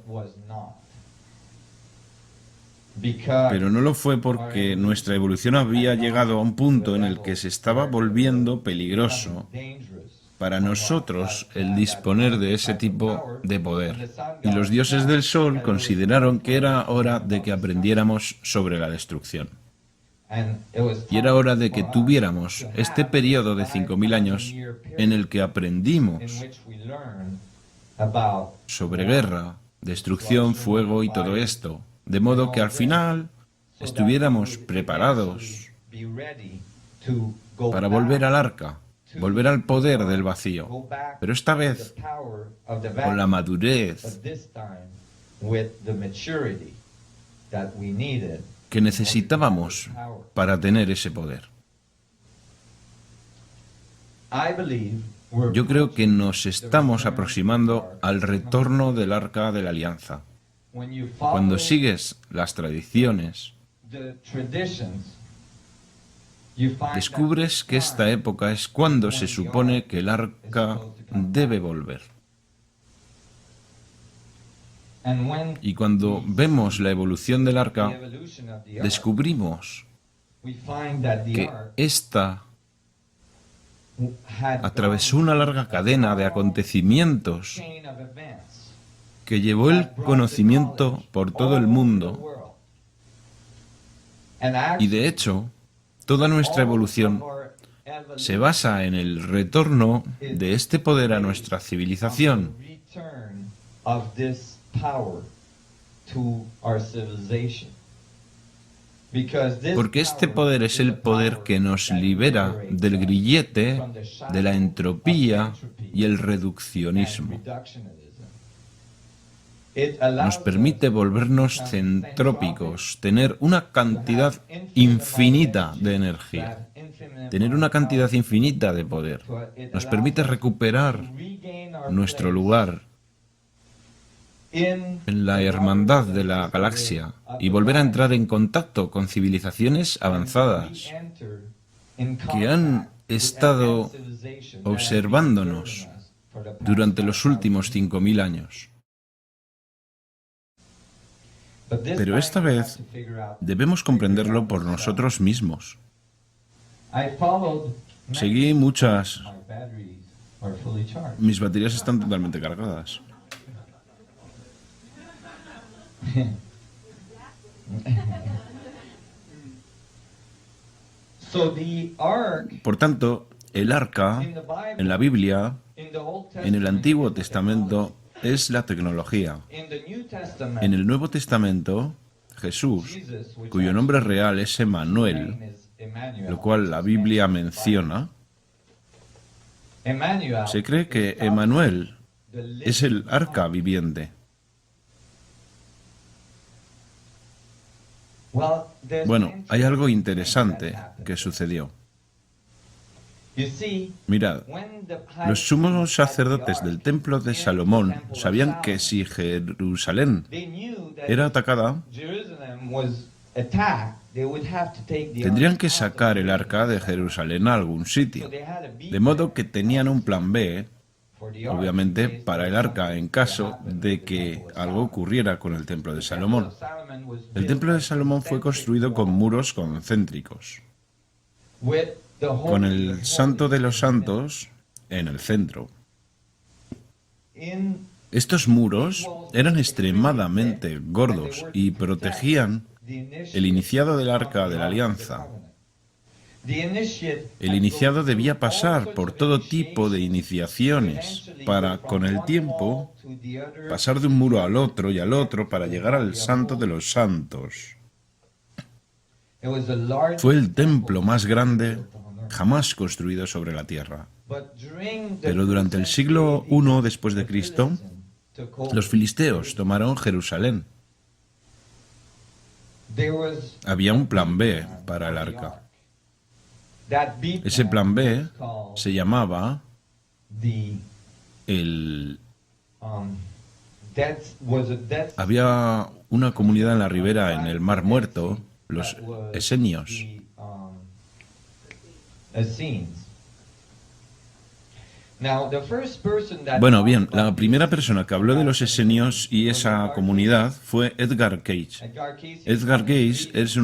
pero no lo fue porque nuestra evolución había llegado a un punto en el que se estaba volviendo peligroso para nosotros el disponer de ese tipo de poder. Y los dioses del Sol consideraron que era hora de que aprendiéramos sobre la destrucción. Y era hora de que tuviéramos este periodo de 5000 años en el que aprendimos sobre guerra, destrucción, fuego y todo esto, de modo que al final estuviéramos preparados para volver al arca, volver al poder del vacío, pero esta vez con la madurez que necesitábamos para tener ese poder. Yo creo que nos estamos aproximando al retorno del Arca de la Alianza. Cuando sigues las tradiciones, descubres que esta época es cuando se supone que el Arca debe volver. Y cuando vemos la evolución del Arca, descubrimos que esta atravesó una larga cadena de acontecimientos chain of events que llevó el conocimiento por todo el mundo. Y de hecho, toda nuestra evolución se basa en el retorno de este poder a nuestra civilización. Porque este poder es el poder que nos libera del grillete, de la entropía y el reduccionismo. Nos permite volvernos centrópicos, tener una cantidad infinita de energía, tener una cantidad infinita de poder. Nos permite recuperar nuestro lugar en la hermandad de la galaxia y volver a entrar en contacto con civilizaciones avanzadas que han estado observándonos durante los últimos 5.000 años. Pero esta vez debemos comprenderlo por nosotros mismos. Seguí muchas... Mis baterías están totalmente cargadas. Por tanto, el arca en la Biblia, en el Antiguo Testamento, es la tecnología. En el Nuevo Testamento, Jesús, cuyo nombre real es Emmanuel, lo cual la Biblia menciona, se cree que Emmanuel es el arca viviente. Bueno, hay algo interesante que sucedió. Mirad, los sumos sacerdotes del templo de Salomón sabían que si Jerusalén era atacada, tendrían que sacar el arca de Jerusalén a algún sitio. De modo que tenían un plan B, obviamente, para el arca en caso de que algo ocurriera con el templo de Salomón. El templo de Salomón fue construido con muros concéntricos, con el Santo de los Santos en el centro. Estos muros eran extremadamente gordos y protegían el iniciado del Arca de la Alianza. El iniciado debía pasar por todo tipo de iniciaciones para, con el tiempo, pasar de un muro al otro y al otro para llegar al Santo de los Santos. Fue el templo más grande jamás construido sobre la tierra. Pero durante el siglo I después de Cristo, los filisteos tomaron Jerusalén. Había un plan B para el arca. Ese plan B se llamaba Había una comunidad en la ribera, en el Mar Muerto, los esenios. Bueno, bien, la primera persona que habló de los esenios y esa comunidad fue Edgar Cayce. Edgar Cayce en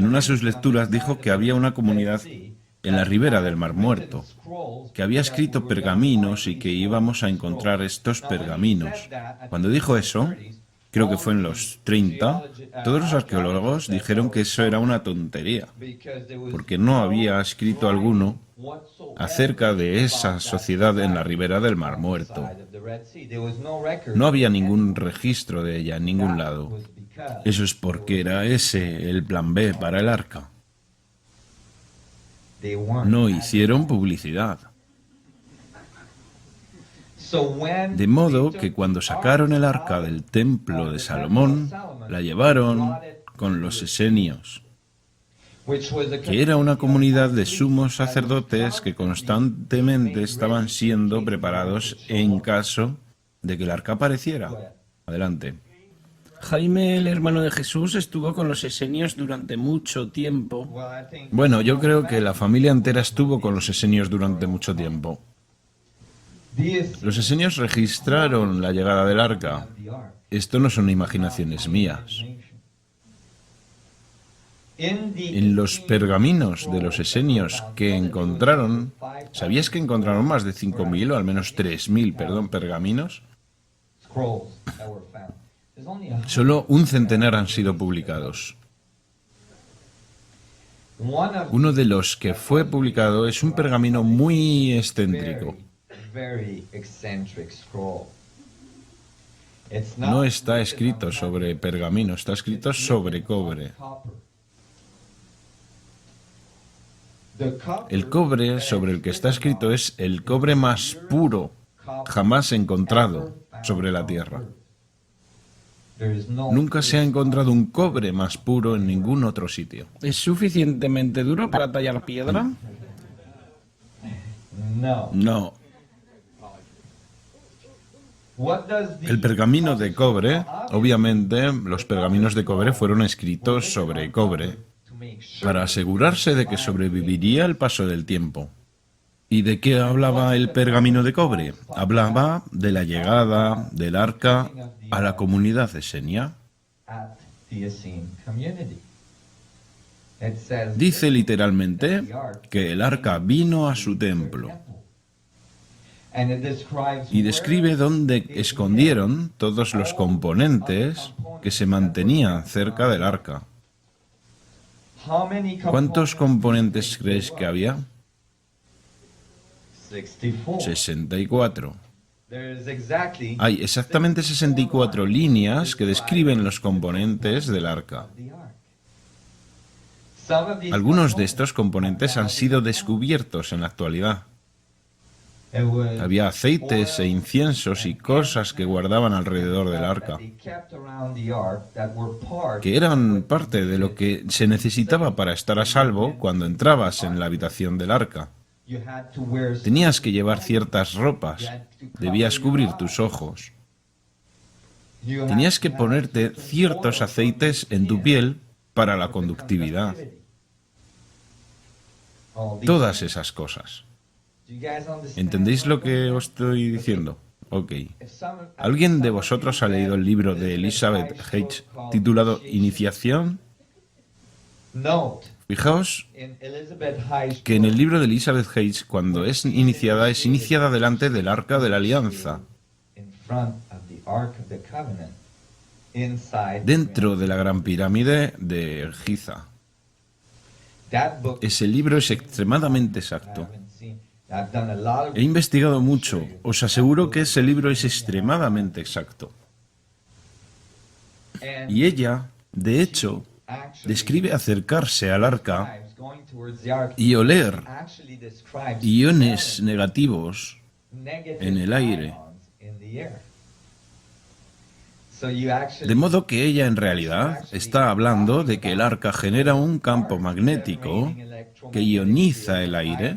una de sus lecturas dijo que había una comunidad en la ribera del Mar Muerto, que había escrito pergaminos y que íbamos a encontrar estos pergaminos. Cuando dijo eso, creo que fue en los 30, todos los arqueólogos dijeron que eso era una tontería, porque no había escrito alguno acerca de esa sociedad en la ribera del Mar Muerto. No había ningún registro de ella en ningún lado. Eso es porque era ese el plan B para el arca. No hicieron publicidad. De modo que cuando sacaron el arca del templo de Salomón, la llevaron con los esenios, que era una comunidad de sumos sacerdotes que constantemente estaban siendo preparados en caso de que el arca apareciera. Adelante. Jaime, el hermano de Jesús, estuvo con los esenios durante mucho tiempo. Bueno, yo creo que la familia entera estuvo con los esenios durante mucho tiempo. Los esenios registraron la llegada del arca. Esto no son imaginaciones mías. En los pergaminos de los esenios que encontraron, ¿sabías que encontraron más de 5.000 o al menos 3.000, pergaminos? Solo un centenar han sido publicados. Uno de los que fue publicado es un pergamino muy excéntrico. No está escrito sobre pergamino, está escrito sobre cobre. El cobre sobre el que está escrito es el cobre más puro jamás encontrado sobre la Tierra. Nunca se ha encontrado un cobre más puro en ningún otro sitio. ¿Es suficientemente duro para tallar piedra? No. El pergamino de cobre, obviamente, los pergaminos de cobre fueron escritos sobre cobre para asegurarse de que sobreviviría el paso del tiempo. ¿Y de qué hablaba el pergamino de cobre? Hablaba de la llegada del arca a la comunidad esenia. Dice literalmente que el arca vino a su templo y describe dónde escondieron todos los componentes que se mantenían cerca del arca. ¿Cuántos componentes crees que había? 64. Hay exactamente 64 líneas que describen los componentes del arca. Algunos de estos componentes han sido descubiertos en la actualidad. Había aceites e inciensos y cosas que guardaban alrededor del arca, que eran parte de lo que se necesitaba para estar a salvo cuando entrabas en la habitación del arca. Tenías que llevar ciertas ropas, debías cubrir tus ojos, tenías que ponerte ciertos aceites en tu piel para la conductividad. Todas esas cosas. ¿Entendéis lo que os estoy diciendo? Ok. ¿Alguien de vosotros ha leído el libro de Elizabeth H. titulado Iniciación? Fijaos que en el libro de Elizabeth H., cuando es iniciada delante del Arca de la Alianza, dentro de la Gran Pirámide de Giza. Ese libro es extremadamente exacto. He investigado mucho. Os aseguro que ese libro es extremadamente exacto. Y ella, de hecho, describe acercarse al arca y oler iones negativos en el aire. De modo que ella en realidad está hablando de que el arca genera un campo magnético que ioniza el aire.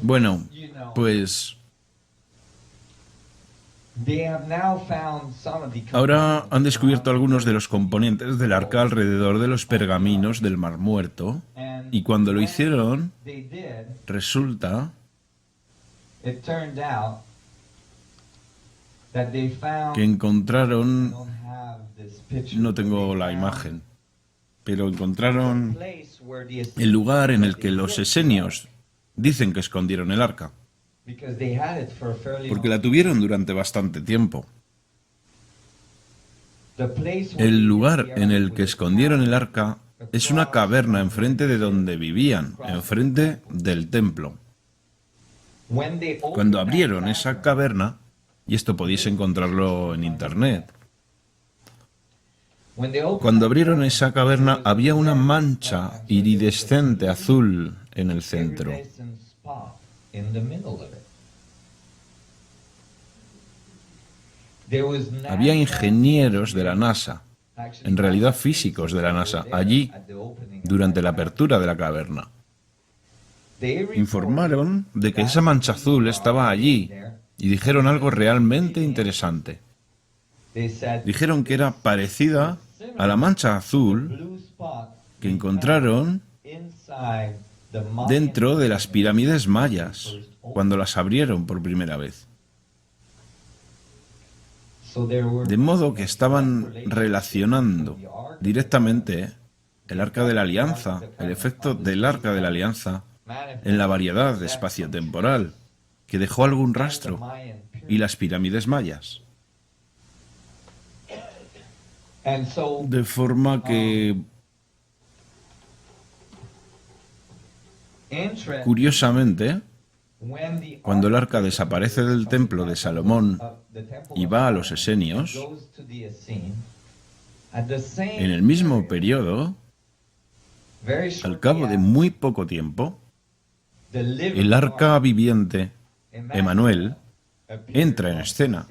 Bueno, pues ahora han descubierto algunos de los componentes del arca alrededor de los pergaminos del Mar Muerto, y cuando lo hicieron, resulta que encontraron, no tengo la imagen, pero encontraron el lugar en el que los esenios dicen que escondieron el arca, porque la tuvieron durante bastante tiempo. El lugar en el que escondieron el arca es una caverna enfrente de donde vivían, enfrente del templo. Cuando abrieron esa caverna, y esto podéis encontrarlo en internet, cuando abrieron esa caverna había una mancha iridescente azul en el centro. Había ingenieros de la NASA, en realidad físicos de la NASA, allí durante la apertura de la caverna. Informaron de que esa mancha azul estaba allí y dijeron algo realmente interesante. Dijeron que era parecida a la mancha azul que encontraron dentro de las pirámides mayas, cuando las abrieron por primera vez. De modo que estaban relacionando directamente el Arca de la Alianza, el efecto del Arca de la Alianza en la variedad espaciotemporal que dejó algún rastro y las pirámides mayas. De forma que, curiosamente, cuando el arca desaparece del templo de Salomón y va a los esenios, en el mismo periodo, al cabo de muy poco tiempo, el arca viviente, Emanuel, entra en escena.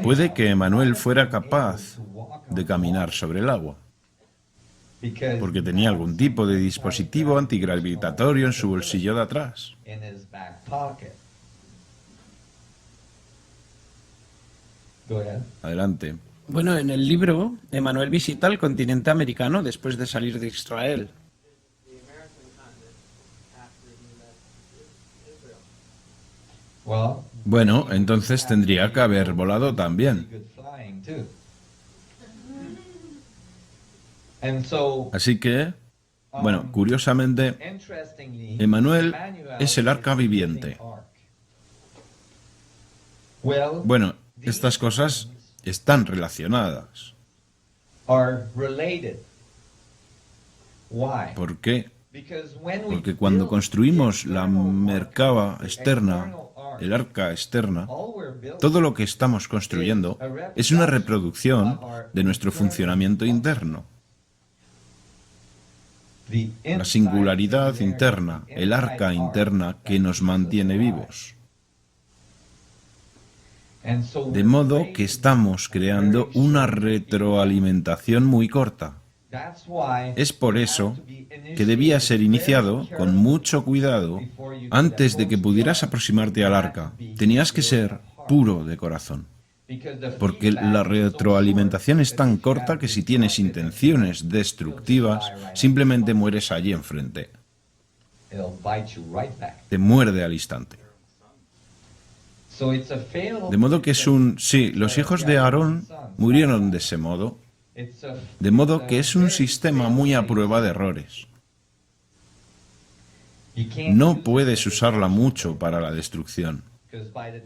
Puede que Emanuel fuera capaz de caminar sobre el agua, porque tenía algún tipo de dispositivo antigravitatorio en su bolsillo de atrás. Adelante. Bueno, en el libro, Emanuel visita el continente americano después de salir de Israel. Bueno, entonces tendría que haber volado también. Así que, bueno, curiosamente, Emanuel es el arca viviente. Bueno, estas cosas están relacionadas. ¿Por qué? Porque cuando construimos la Merkaba externa, el arca externa, todo lo que estamos construyendo es una reproducción de nuestro funcionamiento interno. La singularidad interna, el arca interna que nos mantiene vivos. De modo que estamos creando una retroalimentación muy corta. Es por eso que debía ser iniciado con mucho cuidado antes de que pudieras aproximarte al arca. Tenías que ser puro de corazón. Porque la retroalimentación es tan corta que si tienes intenciones destructivas, simplemente mueres allí enfrente. Te muerde al instante. De modo que es un... Sí, los hijos de Aarón murieron de ese modo. De modo que es un sistema muy a prueba de errores. No puedes usarla mucho para la destrucción,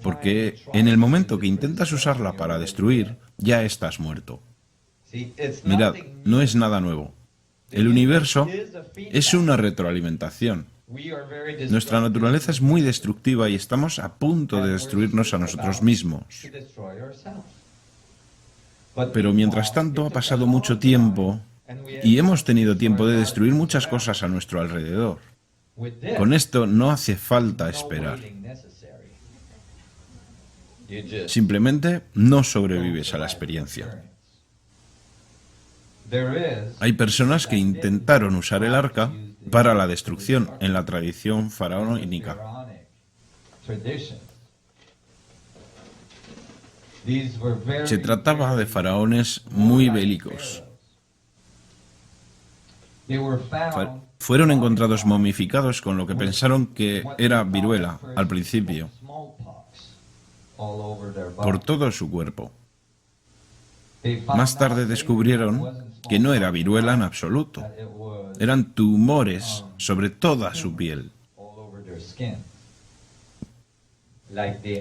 porque en el momento que intentas usarla para destruir, ya estás muerto. Mirad, no es nada nuevo. El universo es una retroalimentación. Nuestra naturaleza es muy destructiva y estamos a punto de destruirnos a nosotros mismos. Pero mientras tanto ha pasado mucho tiempo y hemos tenido tiempo de destruir muchas cosas a nuestro alrededor. Con esto no hace falta esperar. Simplemente no sobrevives a la experiencia. Hay personas que intentaron usar el arca para la destrucción en la tradición faraónica. Se trataba de faraones muy bélicos. Fueron encontrados momificados con lo que pensaron que era viruela al principio, por todo su cuerpo. Más tarde descubrieron que no era viruela en absoluto. Eran tumores sobre toda su piel,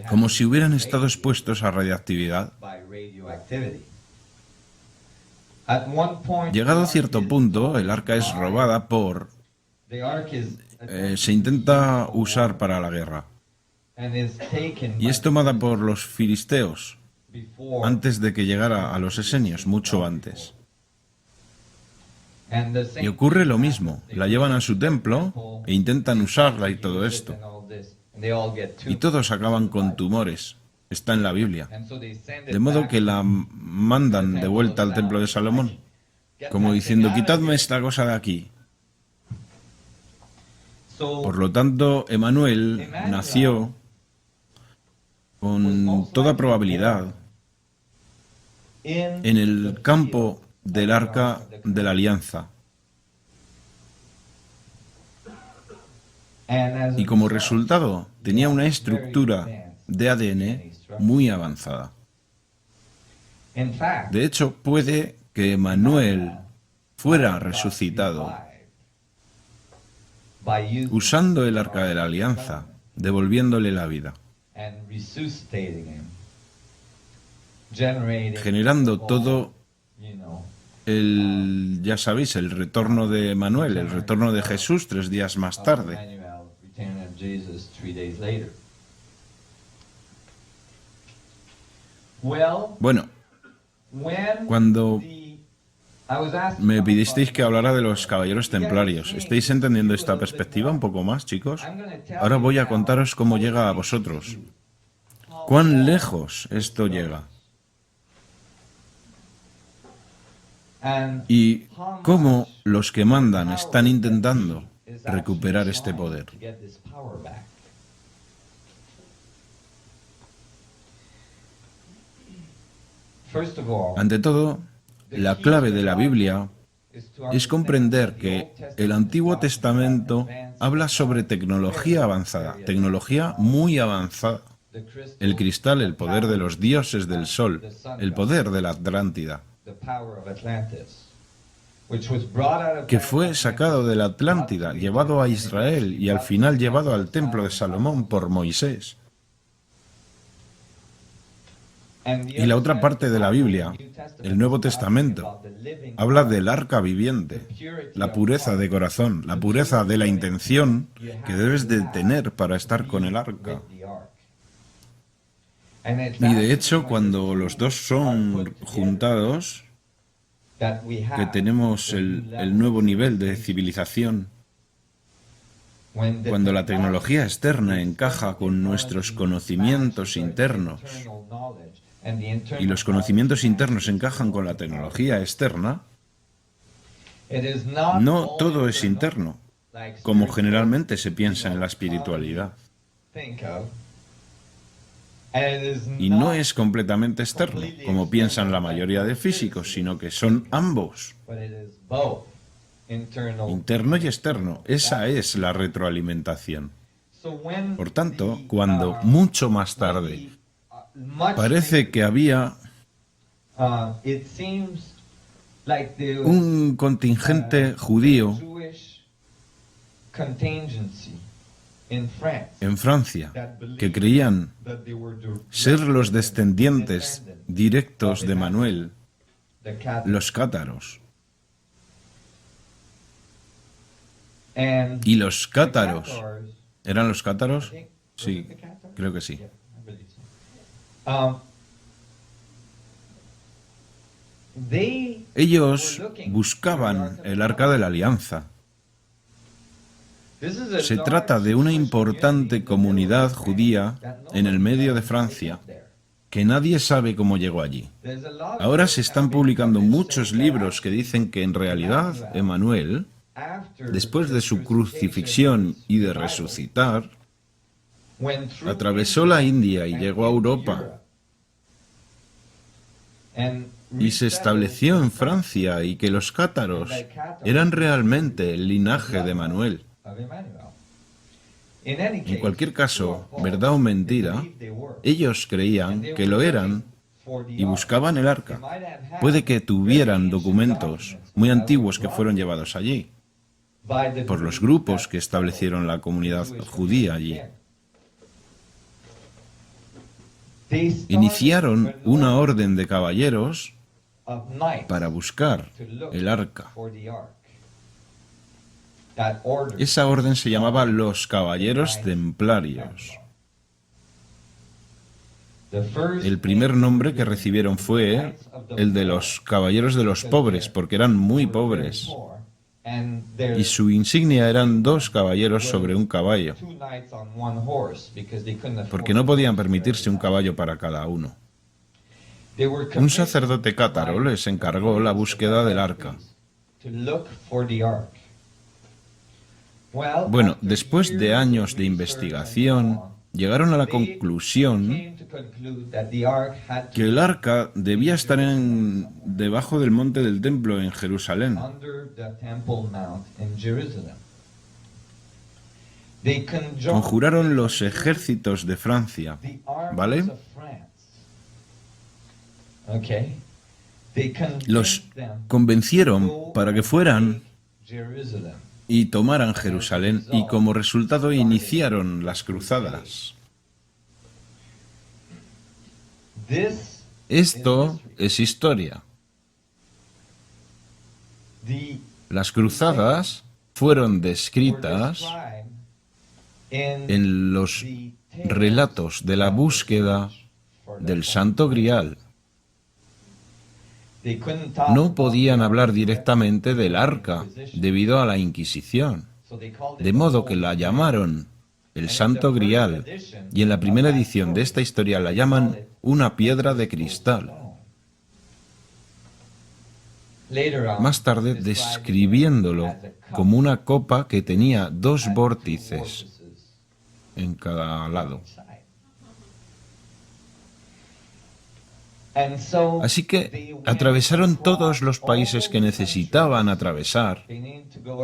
como si hubieran estado expuestos a radiactividad. Llegado a cierto punto, el arca es robada se intenta usar para la guerra. Y es tomada por los filisteos antes de que llegara a los esenios, mucho antes. Y ocurre lo mismo, la llevan a su templo e intentan usarla y todo esto. Y todos acaban con tumores. Está en la Biblia. De modo que la mandan de vuelta al templo de Salomón, como diciendo, quitadme esta cosa de aquí. Por lo tanto, Emanuel nació con toda probabilidad en el campo del arca de la alianza. Y como resultado, tenía una estructura de ADN muy avanzada. De hecho, puede que Emanuel fuera resucitado usando el Arca de la Alianza, devolviéndole la vida, generando todo ya sabéis, el retorno de Emanuel, el retorno de Jesús 3 días más tarde. Bueno, cuando me pidisteis que hablara de los caballeros templarios, ¿estáis entendiendo esta perspectiva un poco más, chicos? Ahora voy a contaros cómo llega a vosotros. ¿Cuán lejos esto llega? Y cómo los que mandan están intentando recuperar este poder. Ante todo, la clave de la Biblia es comprender que el Antiguo Testamento habla sobre tecnología avanzada, tecnología muy avanzada. El cristal, el poder de los dioses del sol, el poder de la Atlántida, que fue sacado de la Atlántida, llevado a Israel y al final llevado al templo de Salomón por Moisés. Y la otra parte de la Biblia, el Nuevo Testamento, habla del arca viviente, la pureza de corazón, la pureza de la intención que debes de tener para estar con el arca. Y de hecho, cuando los dos son juntados, que tenemos el nuevo nivel de civilización, cuando la tecnología externa encaja con nuestros conocimientos internos y los conocimientos internos encajan con la tecnología externa, no todo es interno, como generalmente se piensa en la espiritualidad. Y no es completamente externo, como piensan la mayoría de físicos, sino que son ambos, interno y externo. Esa es la retroalimentación. Por tanto, cuando mucho más tarde parece que había un contingente judío en Francia que creían ser los descendientes directos de Manuel, los cátaros. Y los cátaros, ¿eran los cátaros? Sí, creo que sí. Ellos buscaban el Arca de la Alianza. Se trata de una importante comunidad judía en el medio de Francia, que nadie sabe cómo llegó allí. Ahora se están publicando muchos libros que dicen que en realidad Emanuel, después de su crucifixión y de resucitar, atravesó la India y llegó a Europa y se estableció en Francia y que los cátaros eran realmente el linaje de Emanuel. En cualquier caso, verdad o mentira, ellos creían que lo eran y buscaban el arca. Puede que tuvieran documentos muy antiguos que fueron llevados allí por los grupos que establecieron la comunidad judía allí. Iniciaron una orden de caballeros para buscar el arca. Esa orden se llamaba los Caballeros Templarios. El primer nombre que recibieron fue el de los Caballeros de los Pobres, porque eran muy pobres. Y su insignia eran 2 caballeros sobre un caballo, porque no podían permitirse un caballo para cada uno. Un sacerdote cátaro les encargó la búsqueda del arca. Bueno, después de años de investigación, llegaron a la conclusión que el arca debía estar debajo del monte del templo en Jerusalén. Conjuraron los ejércitos de Francia, ¿vale? Los convencieron para que fueran y tomaran Jerusalén, y como resultado iniciaron las cruzadas. Esto es historia. Las cruzadas fueron descritas en los relatos de la búsqueda del Santo Grial. No podían hablar directamente del arca debido a la Inquisición, de modo que la llamaron el Santo Grial, y en la primera edición de esta historia la llaman una piedra de cristal. Más tarde describiéndolo como una copa que tenía 2 vórtices en cada lado. Así que atravesaron todos los países que necesitaban atravesar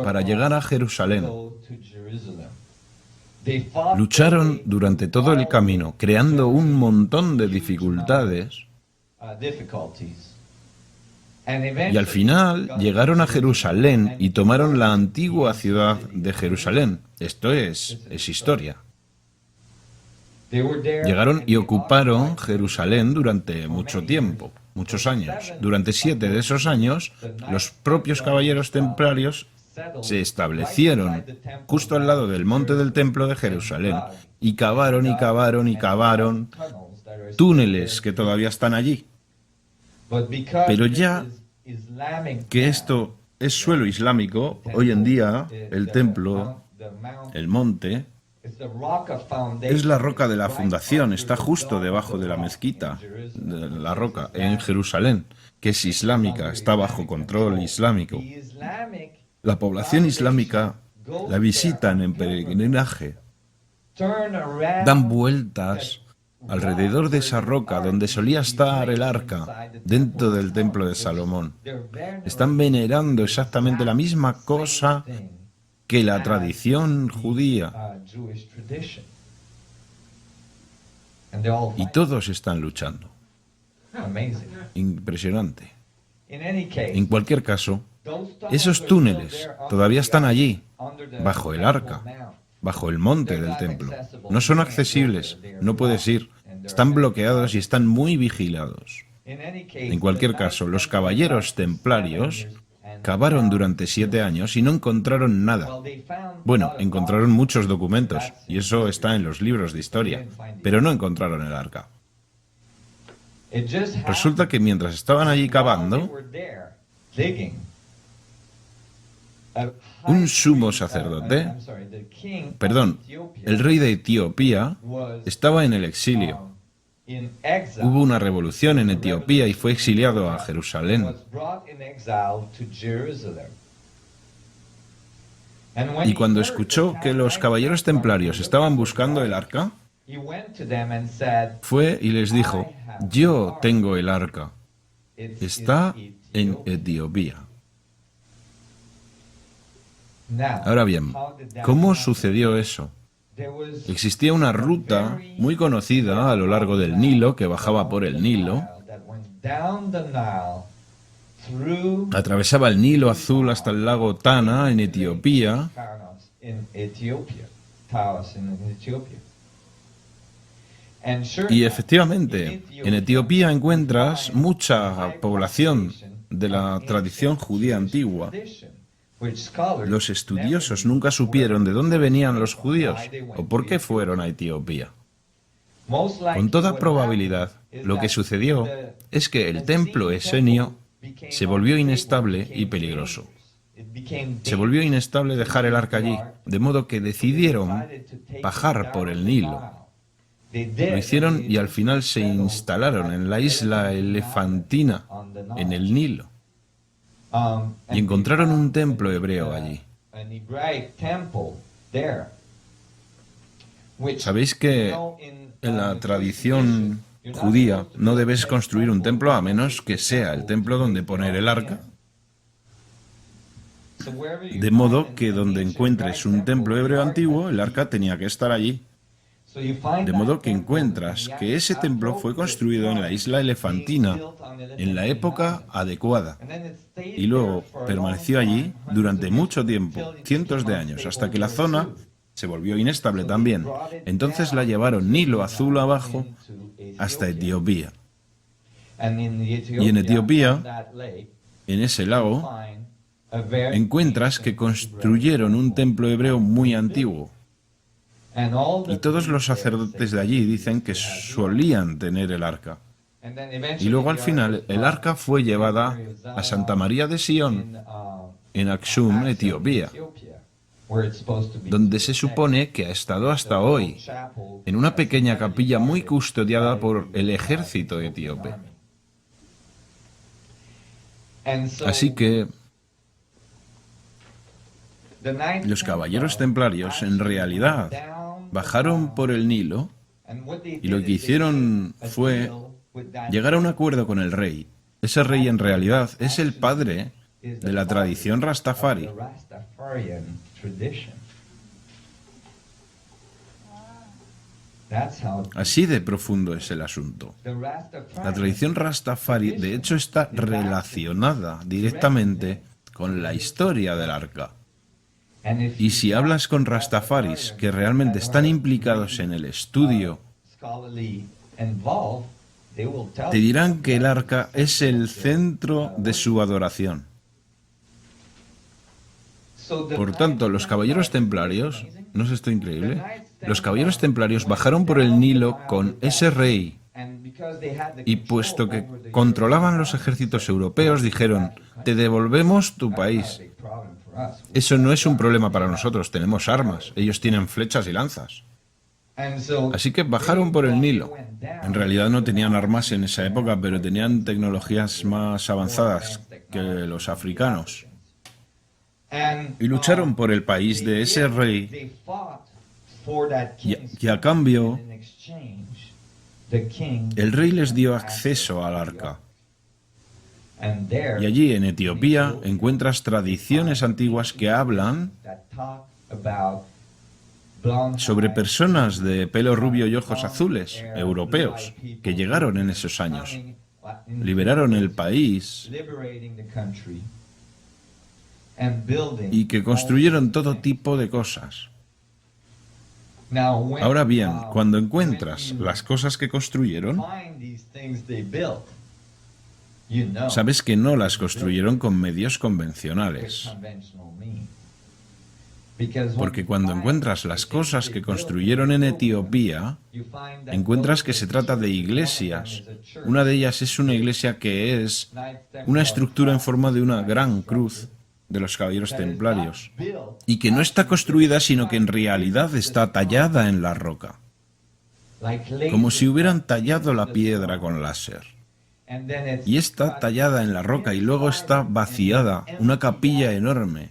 para llegar a Jerusalén. Lucharon durante todo el camino, creando un montón de dificultades, y al final llegaron a Jerusalén y tomaron la antigua ciudad de Jerusalén. Esto es historia. Llegaron y ocuparon Jerusalén durante mucho tiempo, muchos años. Durante 7 de esos años, los propios caballeros templarios se establecieron justo al lado del monte del templo de Jerusalén y cavaron y cavaron y cavaron túneles que todavía están allí. Pero ya que esto es suelo islámico, hoy en día el templo, el monte, es la roca de la fundación, está justo debajo de la mezquita, de la roca, en Jerusalén, que es islámica, está bajo control islámico. La población islámica la visitan en peregrinaje, dan vueltas alrededor de esa roca donde solía estar el arca, dentro del templo de Salomón. Están venerando exactamente la misma cosa que la tradición judía. Y todos están luchando. Impresionante. En cualquier caso, esos túneles todavía están allí, bajo el arca, bajo el monte del templo. No son accesibles, no puedes ir. Están bloqueados y están muy vigilados. En cualquier caso, los caballeros templarios cavaron durante 7 años y no encontraron nada. Bueno, encontraron muchos documentos, y eso está en los libros de historia, pero no encontraron el arca. Resulta que mientras estaban allí cavando, un sumo sacerdote, el rey de Etiopía, estaba en el exilio. Hubo una revolución en Etiopía y fue exiliado a Jerusalén. Y cuando escuchó que los caballeros templarios estaban buscando el arca, fue y les dijo: yo tengo el arca, está en Etiopía. Ahora bien, ¿cómo sucedió eso? Existía una ruta muy conocida a lo largo del Nilo, que bajaba por el Nilo, atravesaba el Nilo Azul hasta el lago Tana en Etiopía, y efectivamente, en Etiopía encuentras mucha población de la tradición judía antigua. Los estudiosos nunca supieron de dónde venían los judíos o por qué fueron a Etiopía. Con toda probabilidad, lo que sucedió es que el templo esenio se volvió inestable y peligroso. Se volvió inestable dejar el arca allí, de modo que decidieron bajar por el Nilo. Lo hicieron y al final se instalaron en la isla elefantina, en el Nilo. Y encontraron un templo hebreo allí. ¿Sabéis que en la tradición judía no debes construir un templo a menos que sea el templo donde poner el arca? De modo que donde encuentres un templo hebreo antiguo, el arca tenía que estar allí. De modo que encuentras que ese templo fue construido en la isla Elefantina en la época adecuada y luego permaneció allí durante mucho tiempo, cientos de años, hasta que la zona se volvió inestable también. Entonces la llevaron Nilo Azul abajo hasta Etiopía. Y en Etiopía, en ese lago, encuentras que construyeron un templo hebreo muy antiguo. Y todos los sacerdotes de allí dicen que solían tener el arca. Y luego al final el arca fue llevada a Santa María de Sion, en Aksum, Etiopía, donde se supone que ha estado hasta hoy, en una pequeña capilla muy custodiada por el ejército etíope. Así que los caballeros templarios en realidad bajaron por el Nilo y lo que hicieron fue llegar a un acuerdo con el rey. Ese rey en realidad es el padre de la tradición Rastafari. Así de profundo es el asunto. La tradición Rastafari, de hecho, está relacionada directamente con la historia del arca. Y si hablas con Rastafaris que realmente están implicados en el estudio, te dirán que el arca es el centro de su adoración. Por tanto, los caballeros templarios, ¿no es esto increíble? Los caballeros templarios bajaron por el Nilo con ese rey y puesto que controlaban los ejércitos europeos, dijeron, te devolvemos tu país. Eso no es un problema para nosotros, tenemos armas, ellos tienen flechas y lanzas. Así que bajaron por el Nilo. En realidad no tenían armas en esa época, pero tenían tecnologías más avanzadas que los africanos. Y lucharon por el país de ese rey y a cambio el rey les dio acceso al arca. Y allí en Etiopía encuentras tradiciones antiguas que hablan sobre personas de pelo rubio y ojos azules, europeos, que llegaron en esos años, liberaron el país y que construyeron todo tipo de cosas. Ahora bien, cuando encuentras las cosas que construyeron, sabes que no las construyeron con medios convencionales. Porque cuando encuentras las cosas que construyeron en Etiopía, encuentras que se trata de iglesias. Una de ellas es una iglesia que es una estructura en forma de una gran cruz de los caballeros templarios, y que no está construida, sino que en realidad está tallada en la roca, como si hubieran tallado la piedra con láser. Y está tallada en la roca y luego está vaciada, una capilla enorme.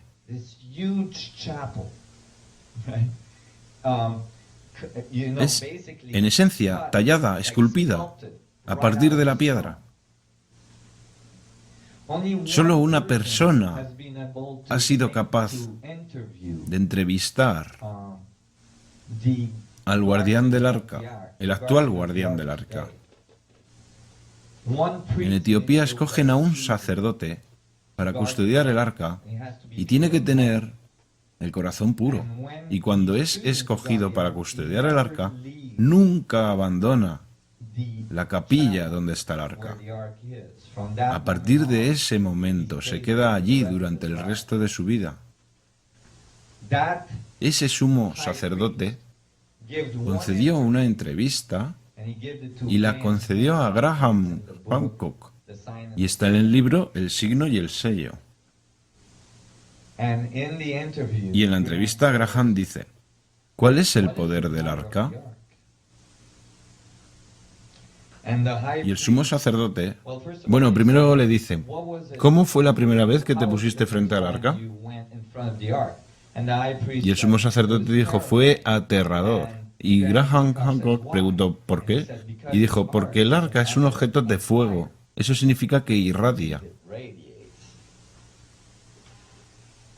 Es, en esencia, tallada, esculpida, a partir de la piedra. Solo una persona ha sido capaz de entrevistar al guardián del arca, el actual guardián del arca. En Etiopía escogen a un sacerdote para custodiar el arca y tiene que tener el corazón puro. Y cuando es escogido para custodiar el arca, nunca abandona la capilla donde está el arca. A partir de ese momento se queda allí durante el resto de su vida. Ese sumo sacerdote concedió una entrevista y la concedió a Graham Hancock. Y está en el libro El signo y el sello. Y en la entrevista Graham dice, ¿cuál es el poder del arca? Y el sumo sacerdote, bueno, primero le dice, ¿cómo fue la primera vez que te pusiste frente al arca? Y el sumo sacerdote dijo, fue aterrador. Y Graham Hancock preguntó, ¿por qué? Y dijo, porque el arca es un objeto de fuego. Eso significa que irradia.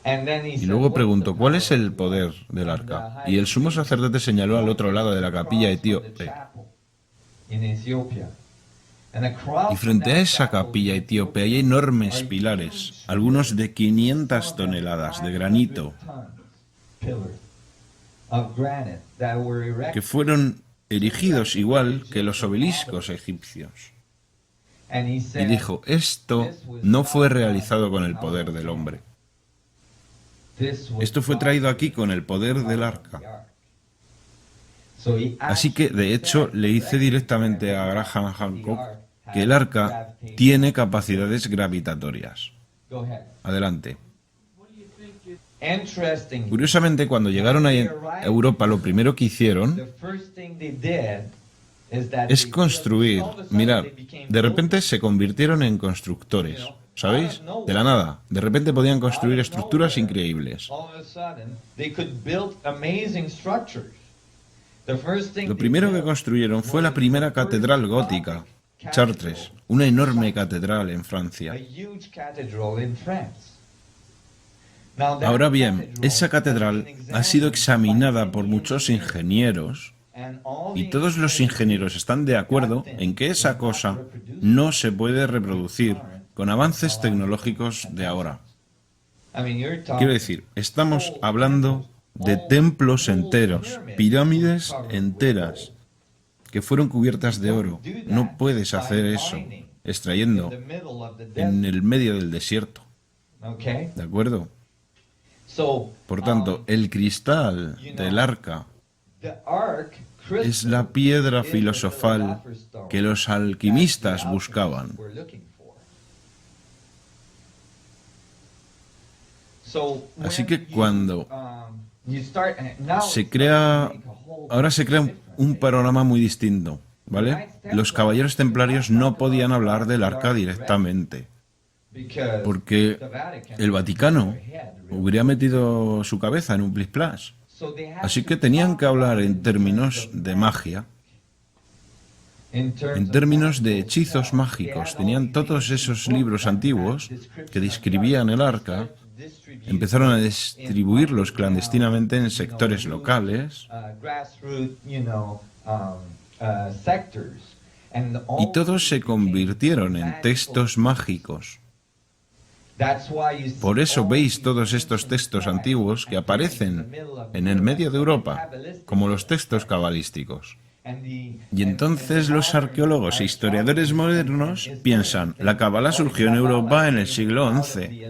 Y luego preguntó, ¿cuál es el poder del arca? Y el sumo sacerdote señaló al otro lado de la capilla etíope. Y frente a esa capilla etíope hay enormes pilares, algunos de 500 toneladas de granito, que fueron erigidos igual que los obeliscos egipcios. Y dijo, esto no fue realizado con el poder del hombre. Esto fue traído aquí con el poder del arca. Así que, de hecho, le hice directamente a Graham Hancock que el arca tiene capacidades gravitatorias. Adelante. Curiosamente, cuando llegaron a Europa, lo primero que hicieron es construir. Mirad, de repente se convirtieron en constructores. ¿Sabéis? De la nada. De repente podían construir estructuras increíbles. Lo primero que construyeron fue la primera catedral gótica, Chartres, una enorme catedral en Francia. Ahora bien, esa catedral ha sido examinada por muchos ingenieros y todos los ingenieros están de acuerdo en que esa cosa no se puede reproducir con avances tecnológicos de ahora. Quiero decir, estamos hablando de templos enteros, pirámides enteras, que fueron cubiertas de oro. No puedes hacer eso extrayendo en el medio del desierto. ¿De acuerdo? Por tanto, el cristal del arca es la piedra filosofal que los alquimistas buscaban. Así que cuando ahora se crea un panorama muy distinto, ¿vale? Los caballeros templarios no podían hablar del arca directamente, porque el Vaticano hubiera metido su cabeza en un plis-plas. Así que tenían que hablar en términos de magia, en términos de hechizos mágicos. Tenían todos esos libros antiguos que describían el arca. Empezaron a distribuirlos clandestinamente en sectores locales y todos se convirtieron en textos mágicos. Por eso veis todos estos textos antiguos que aparecen en el medio de Europa, como los textos cabalísticos. Y entonces los arqueólogos e historiadores modernos piensan, la Cábala surgió en Europa en el siglo XI.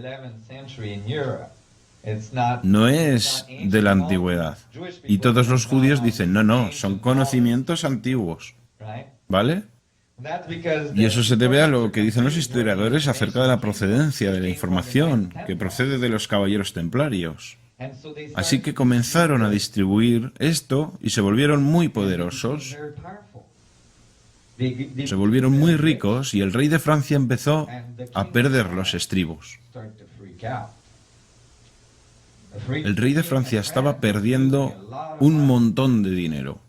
No es de la antigüedad. Y todos los judíos dicen, no, son conocimientos antiguos. ¿Vale? Y eso se debe a lo que dicen los historiadores acerca de la procedencia de la información que procede de los caballeros templarios. Así que comenzaron a distribuir esto y se volvieron muy poderosos, se volvieron muy ricos y el rey de Francia empezó a perder los estribos. El rey de Francia estaba perdiendo un montón de dinero.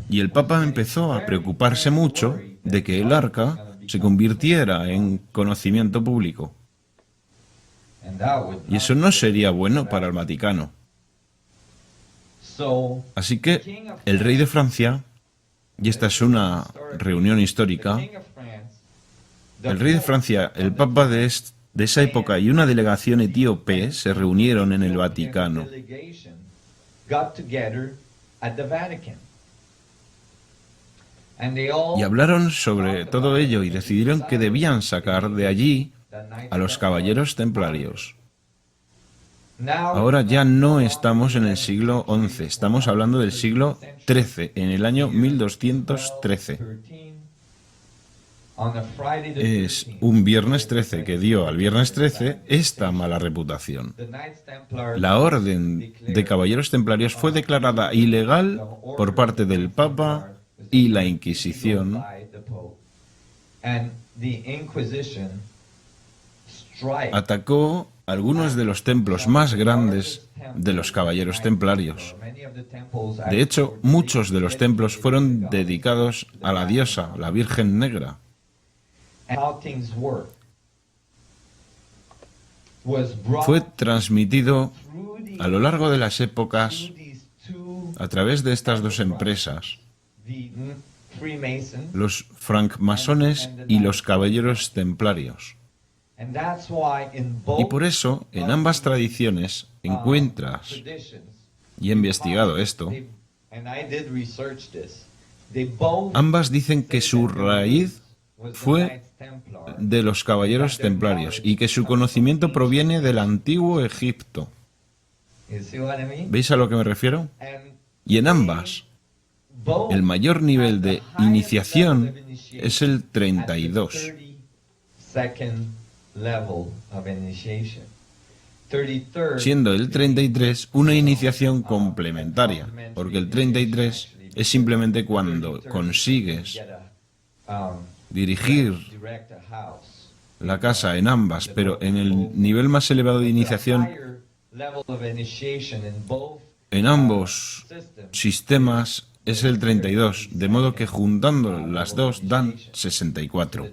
Y el Papa empezó a preocuparse mucho de que el arca se convirtiera en conocimiento público. Y eso no sería bueno para el Vaticano. Así que el rey de Francia, y esta es una reunión histórica, el rey de Francia, el Papa de esa época y una delegación etíope se reunieron en el Vaticano. Y hablaron sobre todo ello y decidieron que debían sacar de allí a los caballeros templarios. Ahora ya no estamos en el siglo XI, estamos hablando del siglo XIII, en el año 1213. Es un viernes 13 que dio al viernes 13 esta mala reputación. La orden de caballeros templarios fue declarada ilegal por parte del Papa y la Inquisición. Atacó algunos de los templos más grandes de los caballeros templarios. De hecho, muchos de los templos fueron dedicados a la diosa, la Virgen Negra. fue transmitido a lo largo de las épocas a través de estas dos empresas, los francmasones y los caballeros templarios. Y por eso, en ambas tradiciones encuentras, y he investigado esto, ambas dicen que su raíz fue de los caballeros templarios y que su conocimiento proviene del antiguo Egipto. ¿Veis a lo que me refiero? Y en ambas, el mayor nivel de iniciación es el 32. Siendo el 33 una iniciación complementaria, porque el 33 es simplemente cuando consigues dirigir la casa en ambas, pero en el nivel más elevado de iniciación, en ambos sistemas es el 32, de modo que juntando las dos dan 64.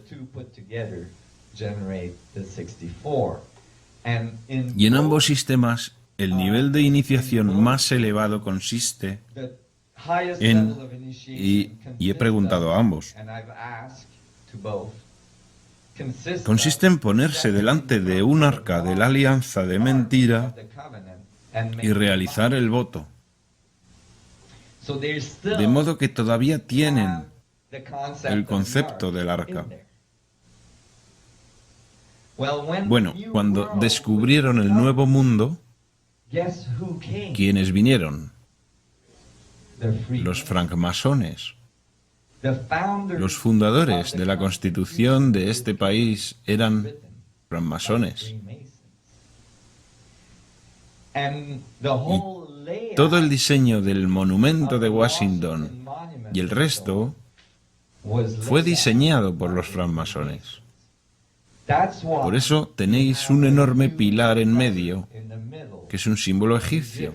Y en ambos sistemas, el nivel de iniciación más elevado consiste en, y he preguntado a ambos, consiste en ponerse delante de un arca de la alianza de mentira y realizar el voto. De modo que todavía tienen el concepto del arca. Bueno, cuando descubrieron el nuevo mundo, ¿quiénes vinieron? Los francmasones. Los fundadores de la constitución de este país eran francmasones. Y todo el diseño del monumento de Washington y el resto fue diseñado por los francmasones. Por eso tenéis un enorme pilar en medio, que es un símbolo egipcio.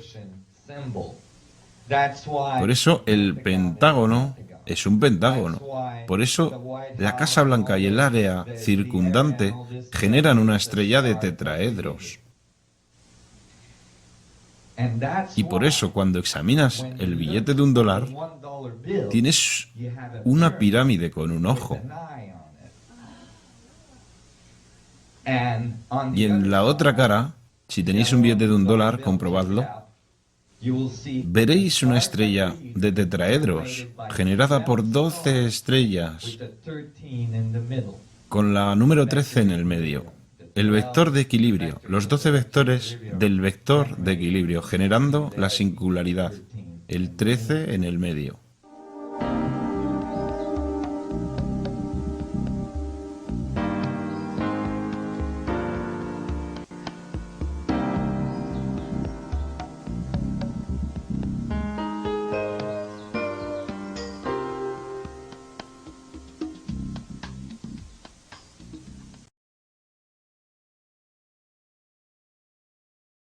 Por eso el Pentágono es un pentágono. Por eso la Casa Blanca y el área circundante generan una estrella de tetraedros. Y por eso cuando examinas el billete de $1, tienes una pirámide con un ojo. Y en la otra cara, si tenéis un billete de $1, comprobadlo, veréis una estrella de tetraedros generada por 12 estrellas con la número 13 en el medio. El vector de equilibrio, los 12 vectores del vector de equilibrio, generando la singularidad, el 13 en el medio.